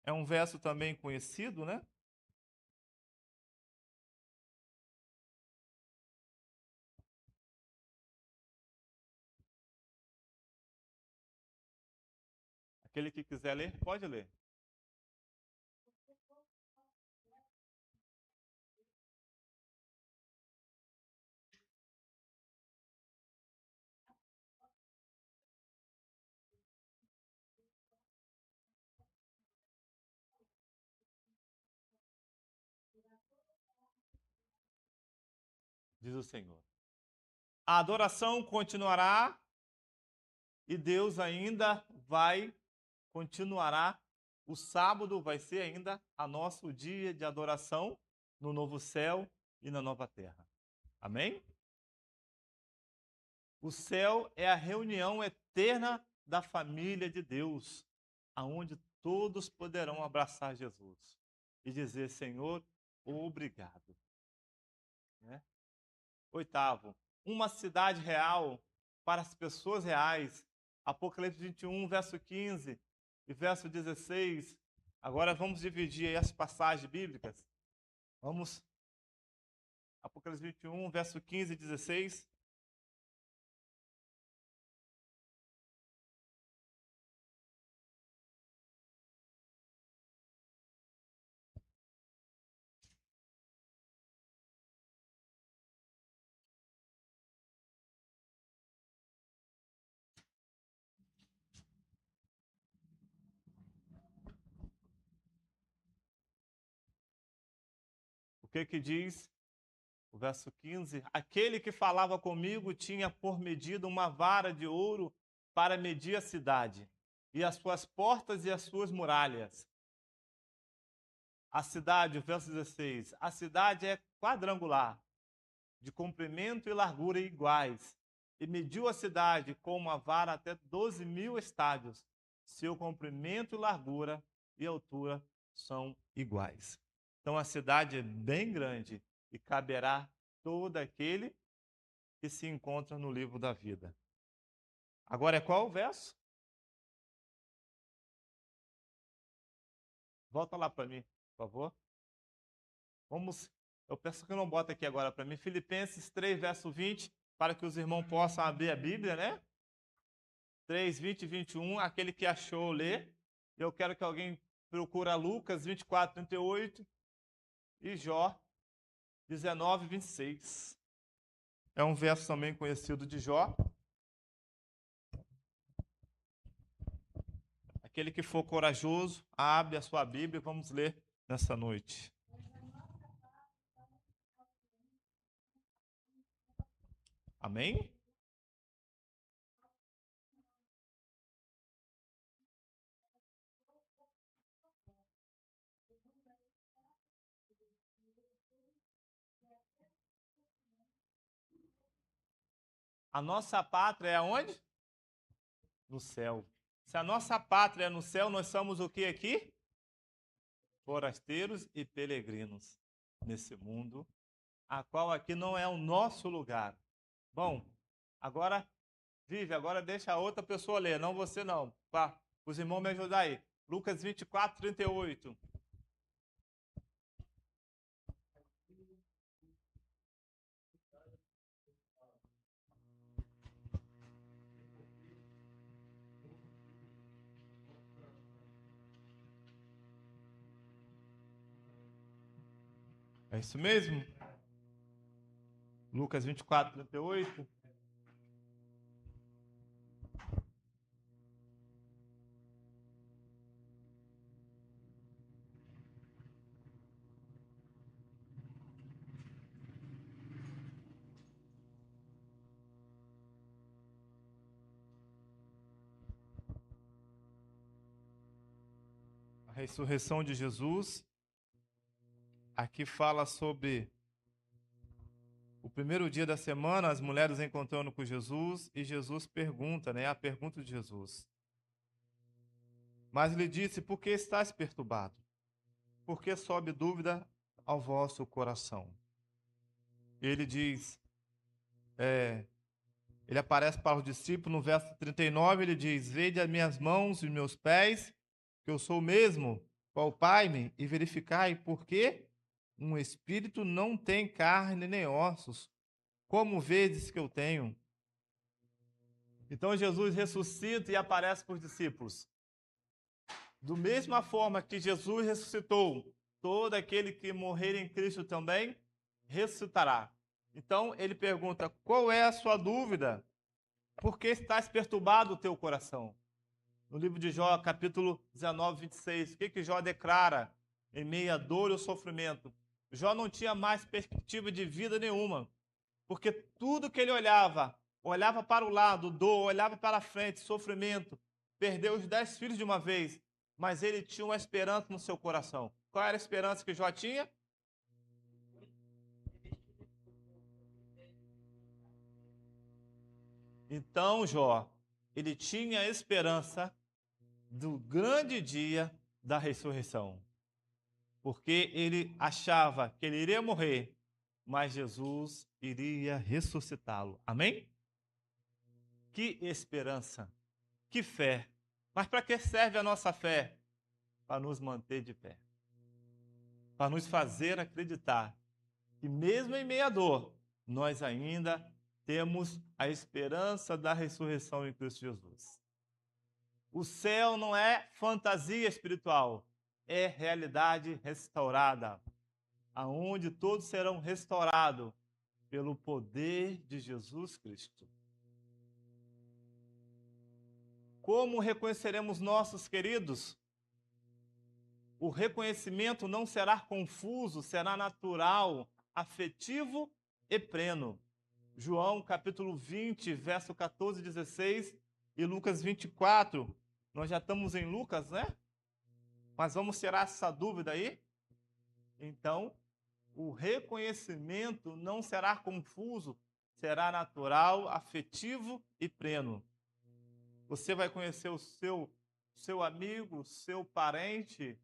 É um verso também conhecido, né? Aquele que quiser ler, pode ler. Diz o Senhor. A adoração continuará e Deus ainda continuará. O sábado vai ser ainda a nosso dia de adoração no novo céu e na nova terra. Amém? O céu é a reunião eterna da família de Deus, aonde todos poderão abraçar Jesus e dizer: Senhor, obrigado. Né? Oitavo, uma cidade real para as pessoas reais. Apocalipse 21, verso 15 e verso 16. Agora vamos dividir as passagens bíblicas. Vamos. Apocalipse 21, verso 15 e 16. O que diz o verso 15? Aquele que falava comigo tinha por medida uma vara de ouro para medir a cidade, e as suas portas e as suas muralhas. A cidade, o verso 16, a cidade é quadrangular, de comprimento e largura iguais, e mediu a cidade com uma vara até 12.000 estádios. Seu comprimento e largura e altura são iguais. Então a cidade é bem grande e caberá todo aquele que se encontra no livro da vida. Agora é qual o verso? Volta lá para mim, por favor. Vamos, eu peço que não bota aqui agora para mim. Filipenses 3, verso 20. para que os irmãos possam abrir a Bíblia, né? 3, 20 e 21, aquele que achou, lê. Eu quero que alguém procure Lucas 24, 38 e Jó 19, 26. É um verso também conhecido de Jó. Aquele que for corajoso, abre a sua Bíblia e vamos ler nessa noite. Amém? A nossa pátria é aonde? No céu. Se a nossa pátria é no céu, nós somos o que aqui? Forasteiros e peregrinos nesse mundo, a qual aqui não é o nosso lugar. Bom, agora, Vive, agora deixa a outra pessoa ler, não você não. Tá? Os irmãos me ajudam aí. Lucas 24, 38. É isso mesmo? Lucas 24, 38. A ressurreição de Jesus. Aqui fala sobre o primeiro dia da semana, as mulheres encontrando com Jesus, e Jesus pergunta, né? A pergunta de Jesus. Mas lhe disse, por que estás perturbado? Por que sobe dúvida ao vosso coração? Ele diz, ele aparece para os discípulos no verso 39, ele diz, vede as minhas mãos e meus pés, que eu sou o mesmo, palpai-me e verificai, porque um espírito não tem carne nem ossos, como vedes que eu tenho. Então Jesus ressuscita e aparece para os discípulos. Do mesma forma que Jesus ressuscitou, todo aquele que morrer em Cristo também ressuscitará. Então ele pergunta, qual é a sua dúvida? Por que estás perturbado o teu coração? No livro de Jó, capítulo 19, 26, o que Jó declara em meio à dor e ao sofrimento? Jó não tinha mais perspectiva de vida nenhuma, porque tudo que ele olhava para o lado, dor, olhava para frente, sofrimento, perdeu os 10 filhos de uma vez, mas ele tinha uma esperança no seu coração. Qual era a esperança que Jó tinha? Então, Jó, ele tinha a esperança do grande dia da ressurreição, porque ele achava que ele iria morrer, mas Jesus iria ressuscitá-lo. Amém? Que esperança, que fé. Mas para que serve a nossa fé? Para nos manter de pé, para nos fazer acreditar que mesmo em meio à dor, nós ainda temos a esperança da ressurreição em Cristo Jesus. O céu não é fantasia espiritual, é realidade restaurada, aonde todos serão restaurados pelo poder de Jesus Cristo. Como reconheceremos nossos queridos? O reconhecimento não será confuso, será natural, afetivo e pleno. João capítulo 20, verso 14 e 16 e Lucas 24. Nós já estamos em Lucas, né? Mas vamos tirar essa dúvida aí? Então, o reconhecimento não será confuso, será natural, afetivo e pleno. Você vai conhecer o seu amigo, seu parente,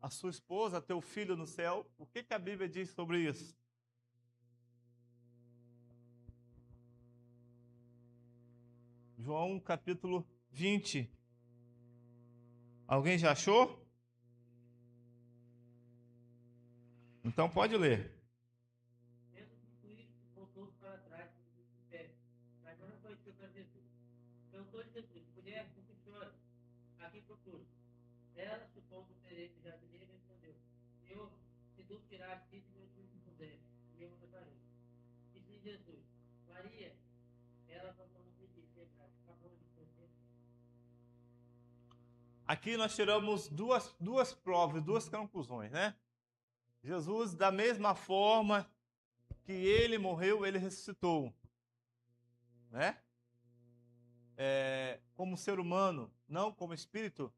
a sua esposa, teu filho no céu. O que a Bíblia diz sobre isso? João capítulo 20. Alguém já achou? Então pode ler. Voltou para trás, de pé. apareceu para Jesus. Perguntou Jesus, mulher, por que chora? Aqui procura. Ela, supondo ser ele jardineiro, respondeu, Senhor, se tu tirares disso, meu filho se puder, e eu levarei. Disse Jesus, Maria, ela falou no pedido, acabou de conhecer. Aqui nós tiramos duas provas, duas conclusões, né? Jesus, da mesma forma que ele morreu, ele ressuscitou, né? Como ser humano, não como espírito.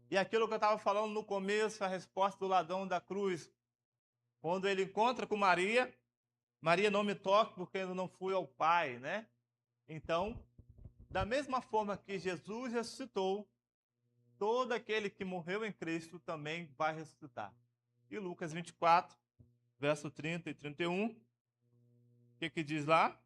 E aquilo que eu estava falando no começo, a resposta do ladrão da cruz, quando ele encontra com Maria, Maria, não me toque porque eu não fui ao Pai, né? Então, da mesma forma que Jesus ressuscitou, todo aquele que morreu em Cristo também vai ressuscitar. E Lucas 24, verso 30 e 31, o que diz lá?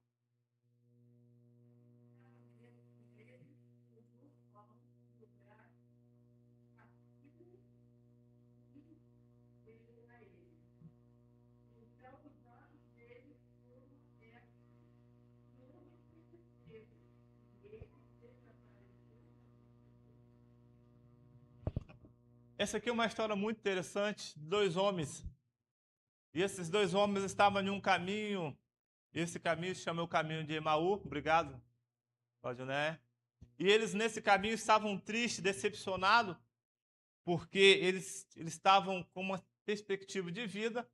Essa aqui é uma história muito interessante de dois homens. E esses dois homens estavam em um caminho. Esse caminho se chama o caminho de Emaú. Obrigado, Claudioné. E eles nesse caminho estavam tristes, decepcionados, porque eles estavam com uma perspectiva de vida,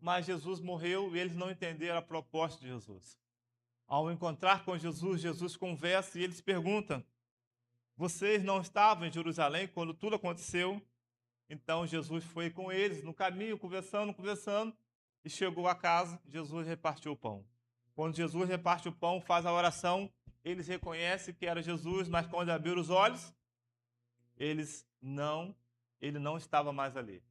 mas Jesus morreu e eles não entenderam a proposta de Jesus. Ao encontrar com Jesus, Jesus conversa e eles perguntam, vocês não estavam em Jerusalém quando tudo aconteceu? Então Jesus foi com eles no caminho, conversando, e chegou a casa, Jesus repartiu o pão. Quando Jesus reparte o pão, faz a oração, eles reconhecem que era Jesus, mas quando abriram os olhos, ele não estava mais ali.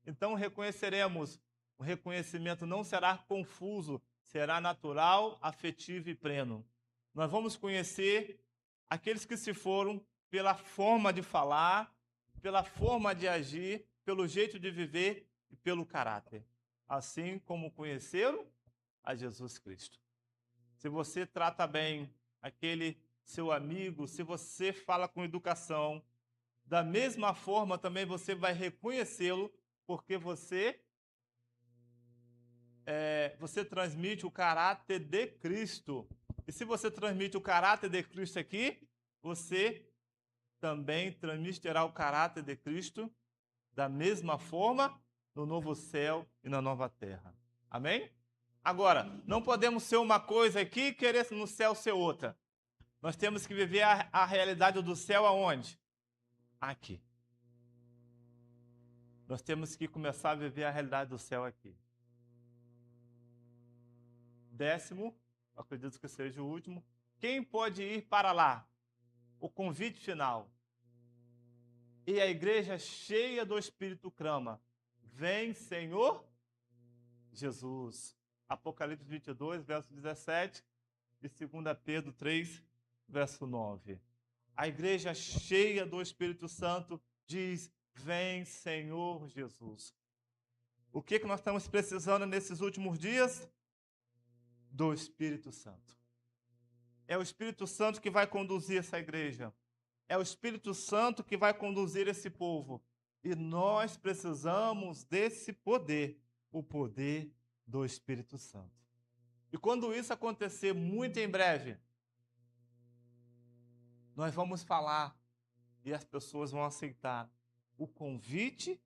Então reconheceremos, o reconhecimento não será confuso, será natural, afetivo e pleno. Nós vamos conhecer aqueles que se foram pela forma de falar, pela forma de agir, pelo jeito de viver e pelo caráter. Assim como conheceram a Jesus Cristo. Se você trata bem aquele seu amigo, se você fala com educação, da mesma forma também você vai reconhecê-lo, porque você transmite o caráter de Cristo. E se você transmite o caráter de Cristo aqui, você também transmitirá o caráter de Cristo da mesma forma no novo céu e na nova terra. Amém? Agora, não podemos ser uma coisa aqui e querer no céu ser outra. Nós temos que viver a realidade do céu aonde? Aqui. Nós temos que começar a viver a realidade do céu aqui. 10º, acredito que seja o último. Quem pode ir para lá? O convite final. E a igreja cheia do Espírito clama, vem, Senhor Jesus. Apocalipse 22, verso 17 e 2 Pedro 3, verso 9. A igreja cheia do Espírito Santo diz, vem, Senhor Jesus. O que nós estamos precisando nesses últimos dias? Do Espírito Santo. É o Espírito Santo que vai conduzir essa igreja. É o Espírito Santo que vai conduzir esse povo. E nós precisamos desse poder, o poder do Espírito Santo. E quando isso acontecer muito em breve, nós vamos falar e as pessoas vão aceitar o convite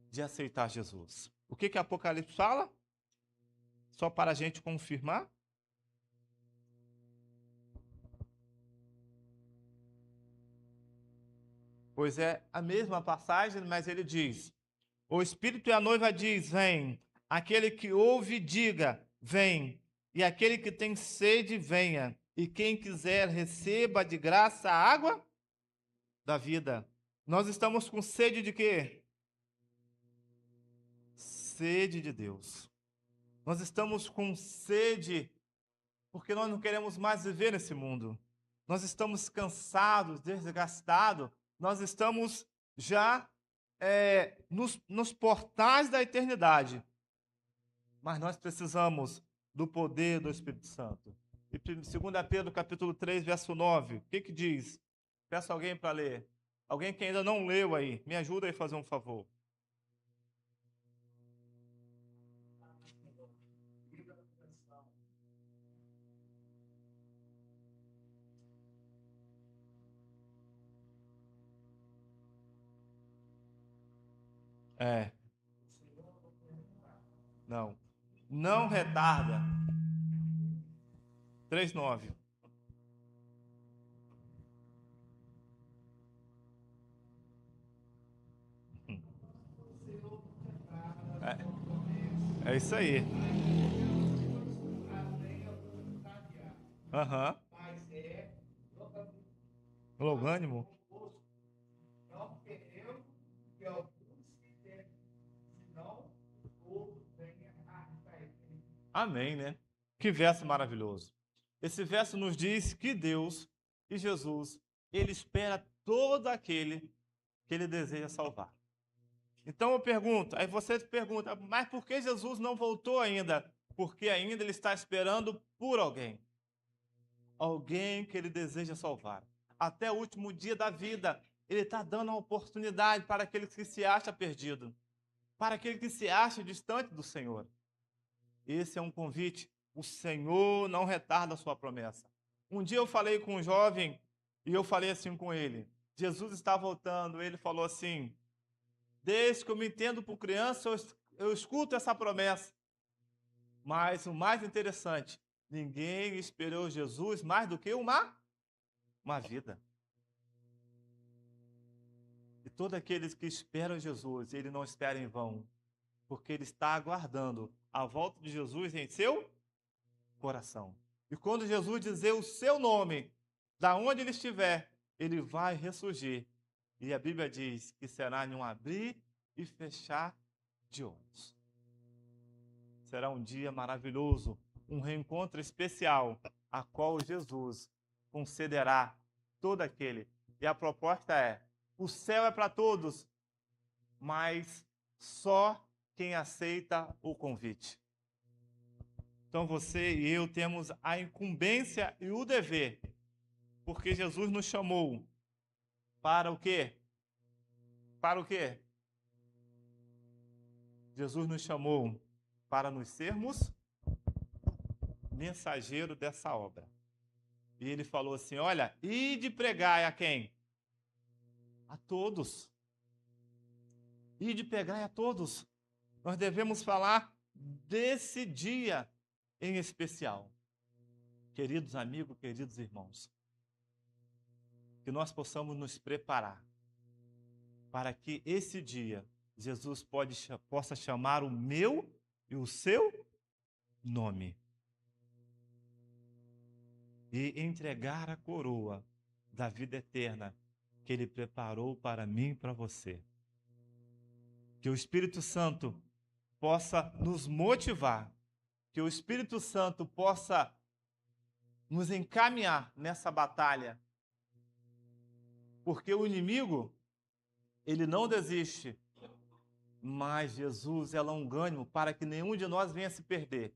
de aceitar Jesus. O que Apocalipse fala? Só para a gente confirmar. Pois é a mesma passagem, mas ele diz, o Espírito e a noiva diz, vem. Aquele que ouve, diga, vem. E aquele que tem sede, venha. E quem quiser, receba de graça a água da vida. Nós estamos com sede de quê? Sede de Deus. Nós estamos com sede porque nós não queremos mais viver nesse mundo. Nós estamos cansados, desgastados. Nós estamos já nos portais da eternidade. Mas nós precisamos do poder do Espírito Santo. E 2 Pedro, capítulo 3, verso 9. O que diz? Peço alguém para ler. Alguém que ainda não leu aí. Me ajuda aí a fazer um favor. É. Não. Não retarda. 3:9. É isso aí. Aham. Logânimo. Amém, né? Que verso maravilhoso. Esse verso nos diz que Deus e Jesus, ele espera todo aquele que ele deseja salvar. Então eu pergunto, aí você pergunta, mas por que Jesus não voltou ainda? Porque ainda ele está esperando por alguém. Alguém que ele deseja salvar. Até o último dia da vida, ele está dando a oportunidade para aquele que se acha perdido, para aquele que se acha distante do Senhor. Esse é um convite. O Senhor não retarda a sua promessa. Um dia eu falei com um jovem e eu falei assim com ele. Jesus está voltando. Ele falou assim, desde que eu me entendo por criança, eu escuto essa promessa. Mas o mais interessante, ninguém esperou Jesus mais do que uma vida. E todos aqueles que esperam Jesus, ele não espera em vão, porque ele está aguardando a volta de Jesus em seu coração. E quando Jesus dizer o seu nome, da onde ele estiver, ele vai ressurgir. E a Bíblia diz que será em um abrir e fechar de olhos. Será um dia maravilhoso, um reencontro especial, a qual Jesus concederá todo aquele. E a proposta é, o céu é para todos, mas só quem aceita o convite. Então você e eu temos a incumbência e o dever, porque Jesus nos chamou para o quê? Para o quê? Jesus nos chamou para nos sermos mensageiro dessa obra. E ele falou assim, olha, ide pregai a quem? A todos. Ide pregai a todos. Nós devemos falar desse dia em especial. Queridos amigos, queridos irmãos, que nós possamos nos preparar para que esse dia Jesus possa chamar o meu e o seu nome e entregar a coroa da vida eterna que Ele preparou para mim e para você. Que o Espírito Santo possa nos motivar, que o Espírito Santo possa nos encaminhar nessa batalha, porque o inimigo, ele não desiste, mas Jesus é longânimo para que nenhum de nós venha se perder.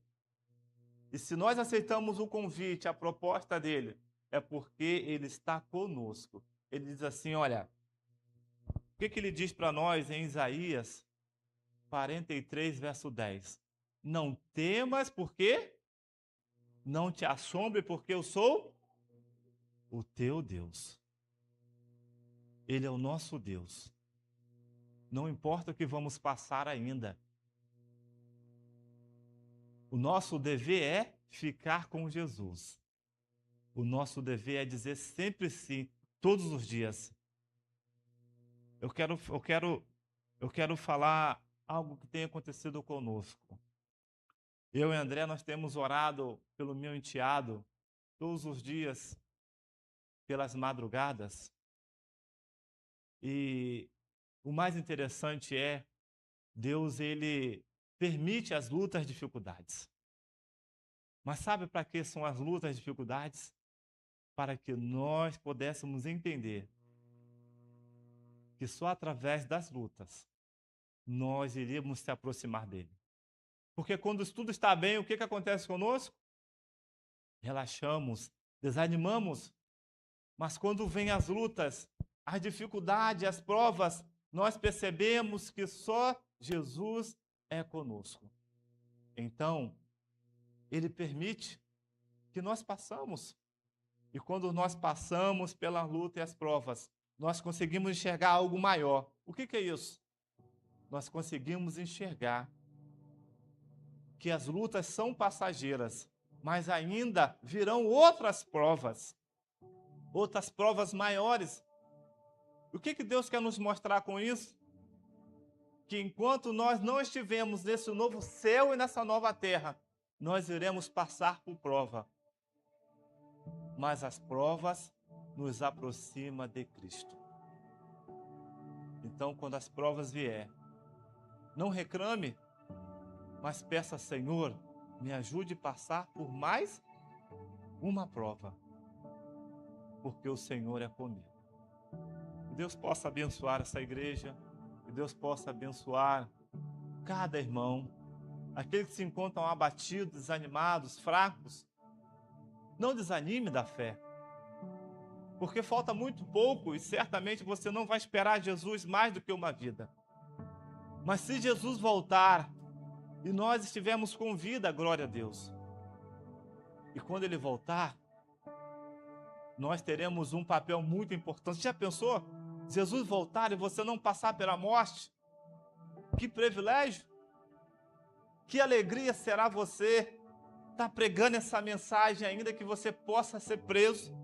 E se nós aceitamos o convite, a proposta dele, é porque ele está conosco. Ele diz assim, olha, o que ele diz para nós em Isaías 43, verso 10? Não temas, porque não te assombre, porque eu sou o teu Deus. Ele é o nosso Deus. Não importa o que vamos passar ainda. O nosso dever é ficar com Jesus. O nosso dever é dizer sempre sim, todos os dias. Eu quero falar algo que tem acontecido conosco. Eu e André, nós temos orado pelo meu enteado todos os dias, pelas madrugadas. E o mais interessante é, Deus, ele permite as lutas, as dificuldades. Mas sabe para que são as lutas, as dificuldades? Para que nós pudéssemos entender que só através das lutas nós iríamos se aproximar dele. Porque quando tudo está bem, o que acontece conosco? relaxamos, desanimamos. Mas quando vêm as lutas, as dificuldades, as provas, nós percebemos que só Jesus é conosco. Então, Ele permite que nós passamos. E quando nós passamos pela luta e as provas, nós conseguimos enxergar algo maior. O que é isso? Nós conseguimos enxergar que as lutas são passageiras, mas ainda virão outras provas maiores. O que Deus quer nos mostrar com isso? Que enquanto nós não estivermos nesse novo céu e nessa nova terra, nós iremos passar por prova. Mas as provas nos aproximam de Cristo. Então, quando as provas vier, não reclame, mas peça, Senhor, me ajude a passar por mais uma prova, porque o Senhor é comigo. Que Deus possa abençoar essa igreja, que Deus possa abençoar cada irmão, aqueles que se encontram abatidos, desanimados, fracos. Não desanime da fé, porque falta muito pouco e certamente você não vai esperar Jesus mais do que uma vida. Mas se Jesus voltar e nós estivermos com vida, glória a Deus. E quando Ele voltar, nós teremos um papel muito importante. Já pensou? Jesus voltar e você não passar pela morte? Que privilégio! Que alegria será você estar pregando essa mensagem, ainda que você possa ser preso,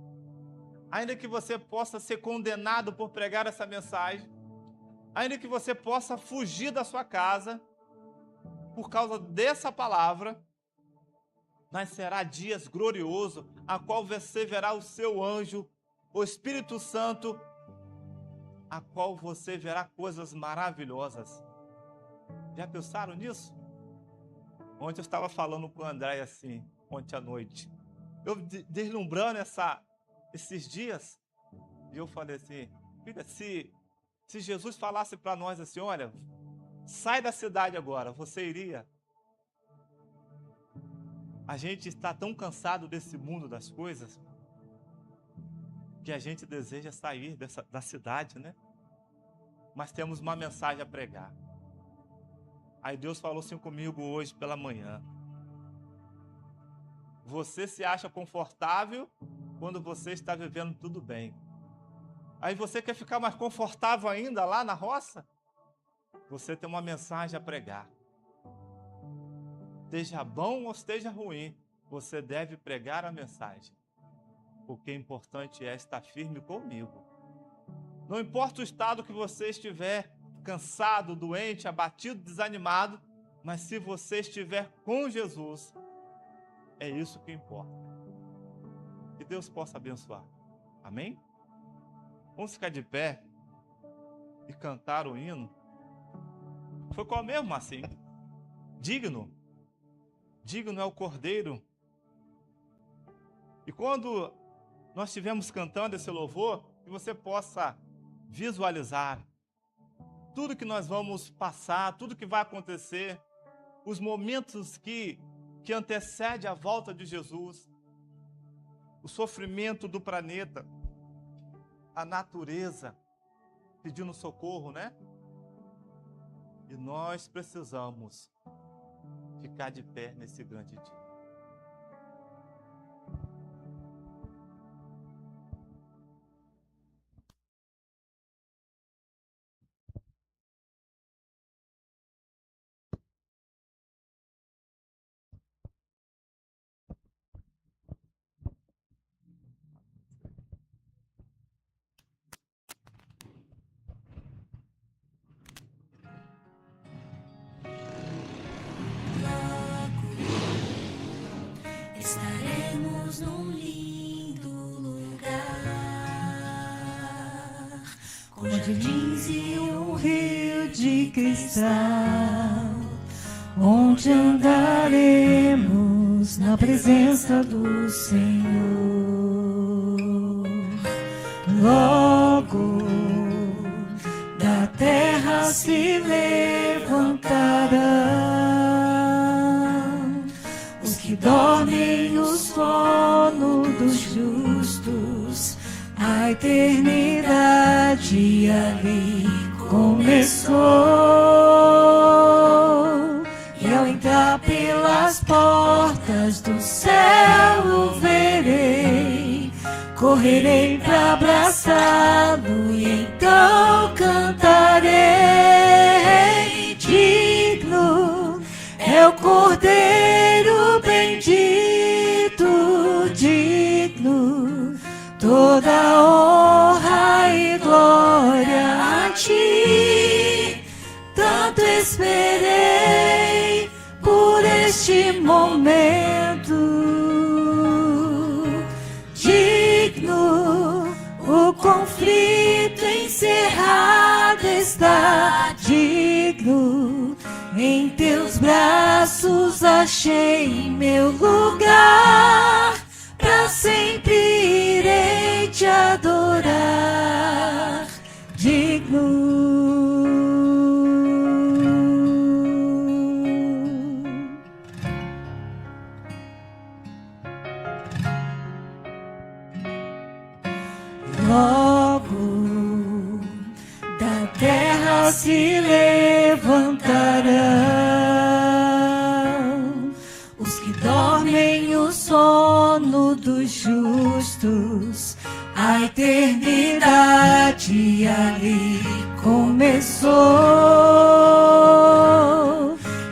ainda que você possa ser condenado por pregar essa mensagem, ainda que você possa fugir da sua casa por causa dessa palavra, mas será dias gloriosos, a qual você verá o seu anjo, o Espírito Santo, a qual você verá coisas maravilhosas. Já pensaram nisso? Ontem eu estava falando com o André assim, ontem à noite. Eu deslumbrando esses dias, e eu falei assim, filha, se Jesus falasse para nós assim, olha, sai da cidade agora, você iria? A gente está tão cansado desse mundo das coisas, que a gente deseja sair da cidade, né? Mas temos uma mensagem a pregar. Aí Deus falou assim comigo hoje pela manhã. Você se acha confortável quando você está vivendo tudo bem. Aí você quer ficar mais confortável ainda lá na roça? Você tem uma mensagem a pregar. Esteja bom ou esteja ruim, você deve pregar a mensagem. Porque o importante é estar firme comigo. Não importa o estado que você estiver, cansado, doente, abatido, desanimado, mas se você estiver com Jesus, é isso que importa. Que Deus possa abençoar. Amém? Vamos ficar de pé e cantar o hino. Foi qual mesmo, assim? Digno. Digno é o Cordeiro. E quando nós estivermos cantando esse louvor, que você possa visualizar tudo que nós vamos passar, tudo que vai acontecer, os momentos que antecedem a volta de Jesus, o sofrimento do planeta, a natureza pedindo socorro, né? E nós precisamos ficar de pé nesse grande dia. Estaremos num lindo lugar, com jardins e um rio de cristal, onde andaremos na presença do Senhor. Logo da terra se levantarão os que dormem, os fortes eternidade ali começou. E ao entrar pelas portas do céu o verei, correrei para abraçá-lo e então cantarei. Digno é o Cordeiro bendito, digno toda honra e glória a ti. Tanto esperei por este momento. Digno, o conflito encerrado está. Digno, em teus braços achei meu lugar. Pra sempre irei te adorar. Digno. Logo da terra se levantarão os que dormem o sono dos justos. A eternidade ali começou.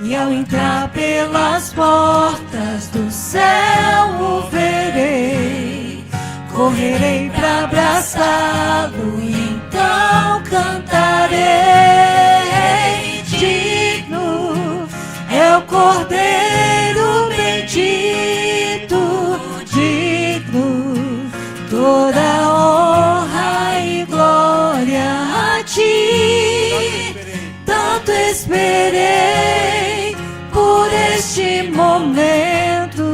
E ao entrar pelas portas do céu o verei, correrei para abraçá-lo e então cantarei. Digno é o Cordeiro bendito, digno toda honra e glória a ti. Tanto esperei por este momento.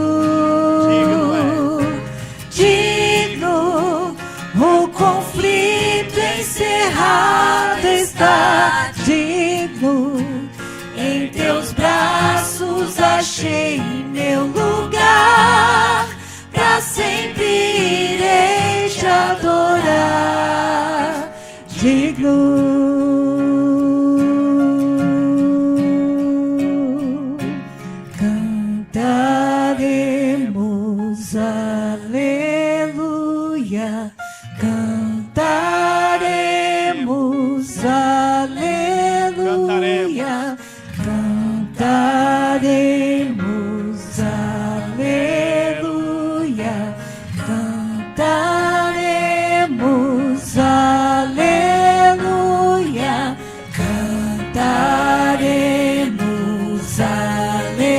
Digno, o conflito encerrado está. Digno, em teus braços achei meu lugar. Pra sempre irei te adorar. Digno. Cantaremos aleluia. Cantaremos aleluia. Cantaremos aleluia. Cantaremos aleluia. Cantaremos aleluia.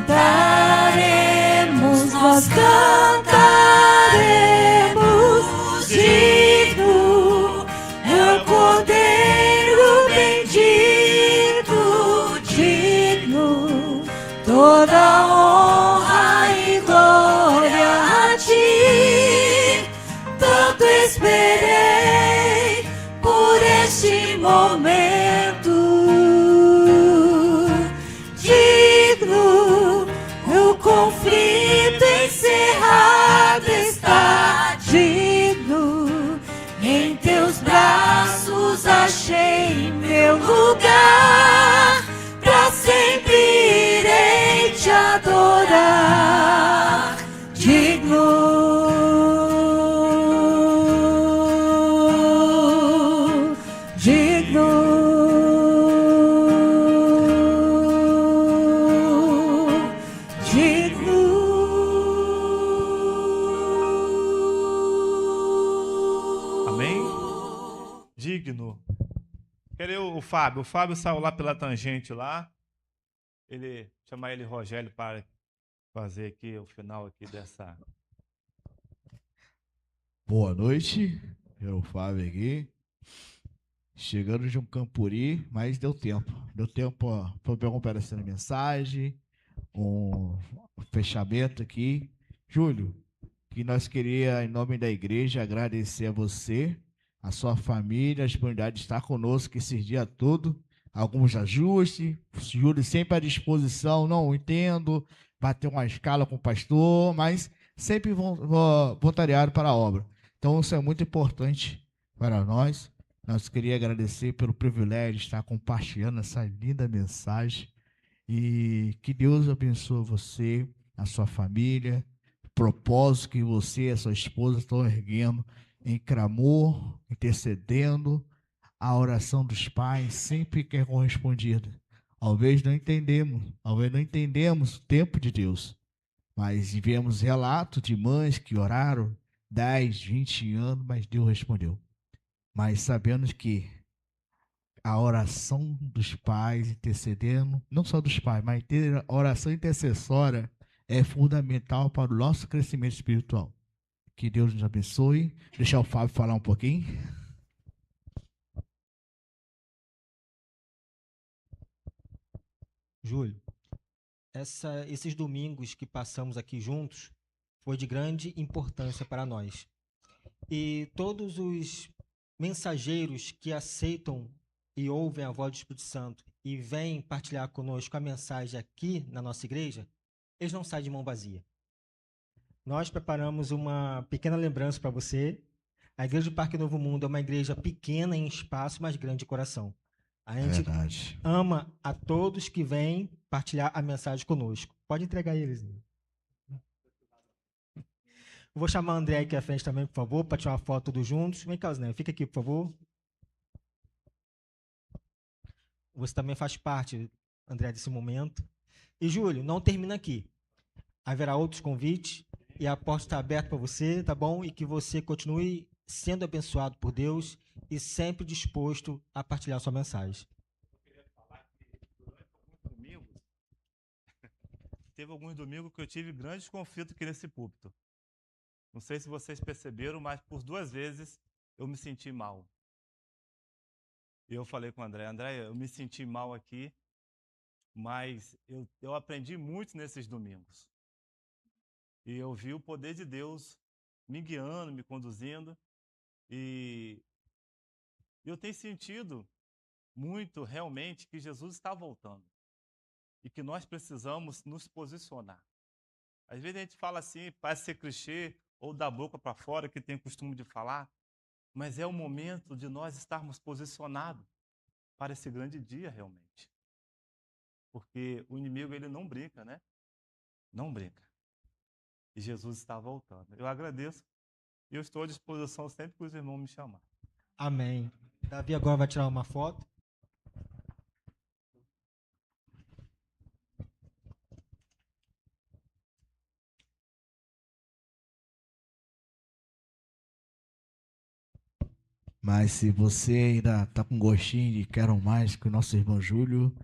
Cantaremos, nós cantaremos. Digno é o Cordeiro bendito, digno toda honra e glória a ti. Tanto esperei por este momento. Digno, o conflito encerrado está. Digno, em teus braços achei meu lugar. Pra sempre irei te adorar. Digno. Digno. Cadê o Fábio? O Fábio saiu lá pela tangente lá. Chamar ele Rogério para fazer aqui o final aqui dessa. Boa noite, eu o Fábio aqui. Chegando de um Campuri, mas deu tempo. Deu tempo para pegar uma operação de mensagem, um fechamento aqui. Júlio, que nós queria, em nome da igreja, agradecer a você, a sua família, a disponibilidade de estar conosco esses dias todos. Alguns ajustes, o Júlio sempre à disposição, não entendo, bater uma escala com o pastor, mas sempre voluntariaram para a obra. Então, isso é muito importante para nós. Nós queríamos agradecer pelo privilégio de estar compartilhando essa linda mensagem. E que Deus abençoe você, a sua família, o propósito que você e a sua esposa estão erguendo em clamor, intercedendo. A oração dos pais sempre que é correspondida. Talvez não entendemos o tempo de Deus, mas tivemos relatos de mães que oraram 10, 20 anos, mas Deus respondeu. Mas sabemos que a oração dos pais intercedendo, não só dos pais, mas ter a oração intercessória é fundamental para o nosso crescimento espiritual. Que Deus nos abençoe. Deixar o Fábio falar um pouquinho. Júlio, esses domingos que passamos aqui juntos foi de grande importância para nós. E todos os mensageiros que aceitam e ouvem a voz do Espírito Santo e vêm partilhar conosco a mensagem aqui na nossa igreja, eles não saem de mão vazia. Nós preparamos uma pequena lembrança para você. A Igreja do Parque Novo Mundo é uma igreja pequena em espaço, mas grande de coração. A gente Verdade. ama a todos que vêm partilhar a mensagem conosco. Pode entregar eles. Eu vou chamar o André aqui à frente também, por favor, para tirar uma foto todos juntos. Vem cá, Osné, fica aqui, por favor. Você também faz parte, André, desse momento. E, Júlio, não termina aqui. Haverá outros convites e a porta está aberta para você, tá bom? E que você continue sendo abençoado por Deus e sempre disposto a partilhar sua mensagem. Eu queria falar que teve alguns domingos que eu tive grandes conflitos aqui nesse púlpito. Não sei se vocês perceberam, mas por 2 vezes eu me senti mal. E eu falei com o André, eu me senti mal aqui, mas eu aprendi muito nesses domingos. E eu vi o poder de Deus me guiando, me conduzindo. E eu tenho sentido muito realmente que Jesus está voltando. E que nós precisamos nos posicionar. Às vezes a gente fala assim, parece ser clichê, ou da boca para fora, que tem o costume de falar, mas é o momento de nós estarmos posicionados para esse grande dia realmente. Porque o inimigo, ele não brinca, né? Não brinca. E Jesus está voltando. Eu agradeço e eu estou à disposição sempre que os irmãos me chamarem. Amém. Davi agora vai tirar uma foto. Mas se você ainda está com gostinho de quero mais que o nosso irmão Júlio,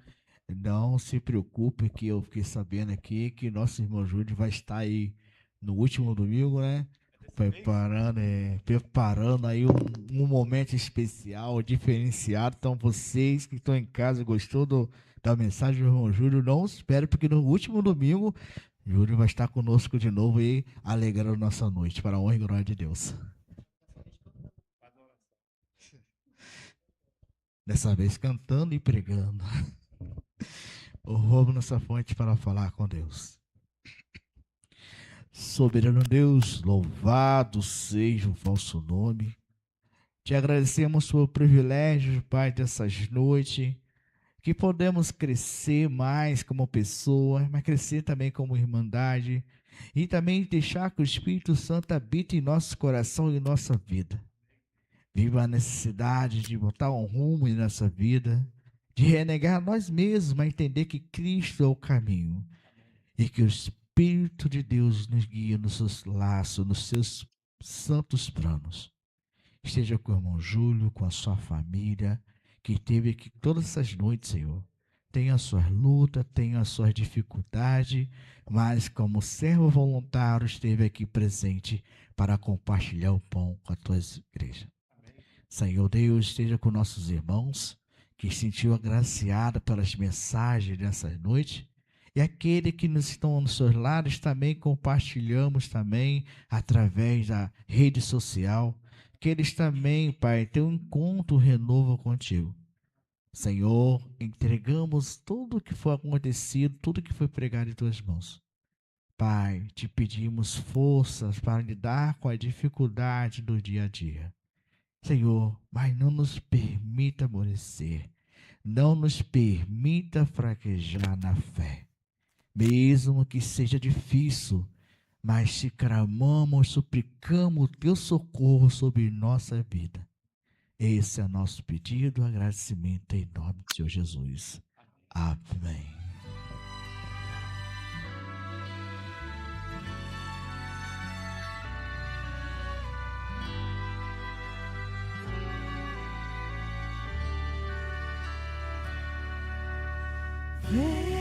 não se preocupe, que eu fiquei sabendo aqui que nosso irmão Júlio vai estar aí no último domingo, né? Preparando aí um momento especial, diferenciado. Então, vocês que estão em casa e gostou da mensagem do irmão Júlio, não espere, porque no último domingo, Júlio vai estar conosco de novo e alegrando nossa noite, para a honra e glória de Deus. Dessa vez cantando e pregando. O roubo nossa fonte para falar com Deus. Soberano Deus, louvado seja o vosso nome. Te agradecemos pelo privilégio, Pai, dessas noites, que podemos crescer mais como pessoa, mas crescer também como irmandade, e também deixar que o Espírito Santo habite em nosso coração e em nossa vida. Viva a necessidade de botar um rumo em nossa vida, de renegar nós mesmos, mas entender que Cristo é o caminho, e que o Espírito de Deus nos guia nos seus laços, nos seus santos planos. Esteja com o irmão Júlio, com a sua família, que esteve aqui todas essas noites, Senhor. Tenha as suas lutas, tenha as suas dificuldades, mas como servo voluntário esteve aqui presente para compartilhar o pão com a tua igreja. Amém. Senhor Deus, esteja com nossos irmãos, que se sentiu agraciado pelas mensagens dessa noite, e aquele que nos estão nos seus lares também compartilhamos também através da rede social, que eles também, Pai, tenham um encontro, renovo contigo. Senhor, entregamos tudo o que foi acontecido, tudo que foi pregado em tuas mãos. Pai, te pedimos forças para lidar com a dificuldade do dia a dia. Senhor, mas não nos permita amolecer, não nos permita fraquejar na fé. Mesmo que seja difícil, mas te clamamos, suplicamos o teu socorro sobre nossa vida. Esse é o nosso pedido, agradecimento em nome do Senhor Jesus. Amém. Vem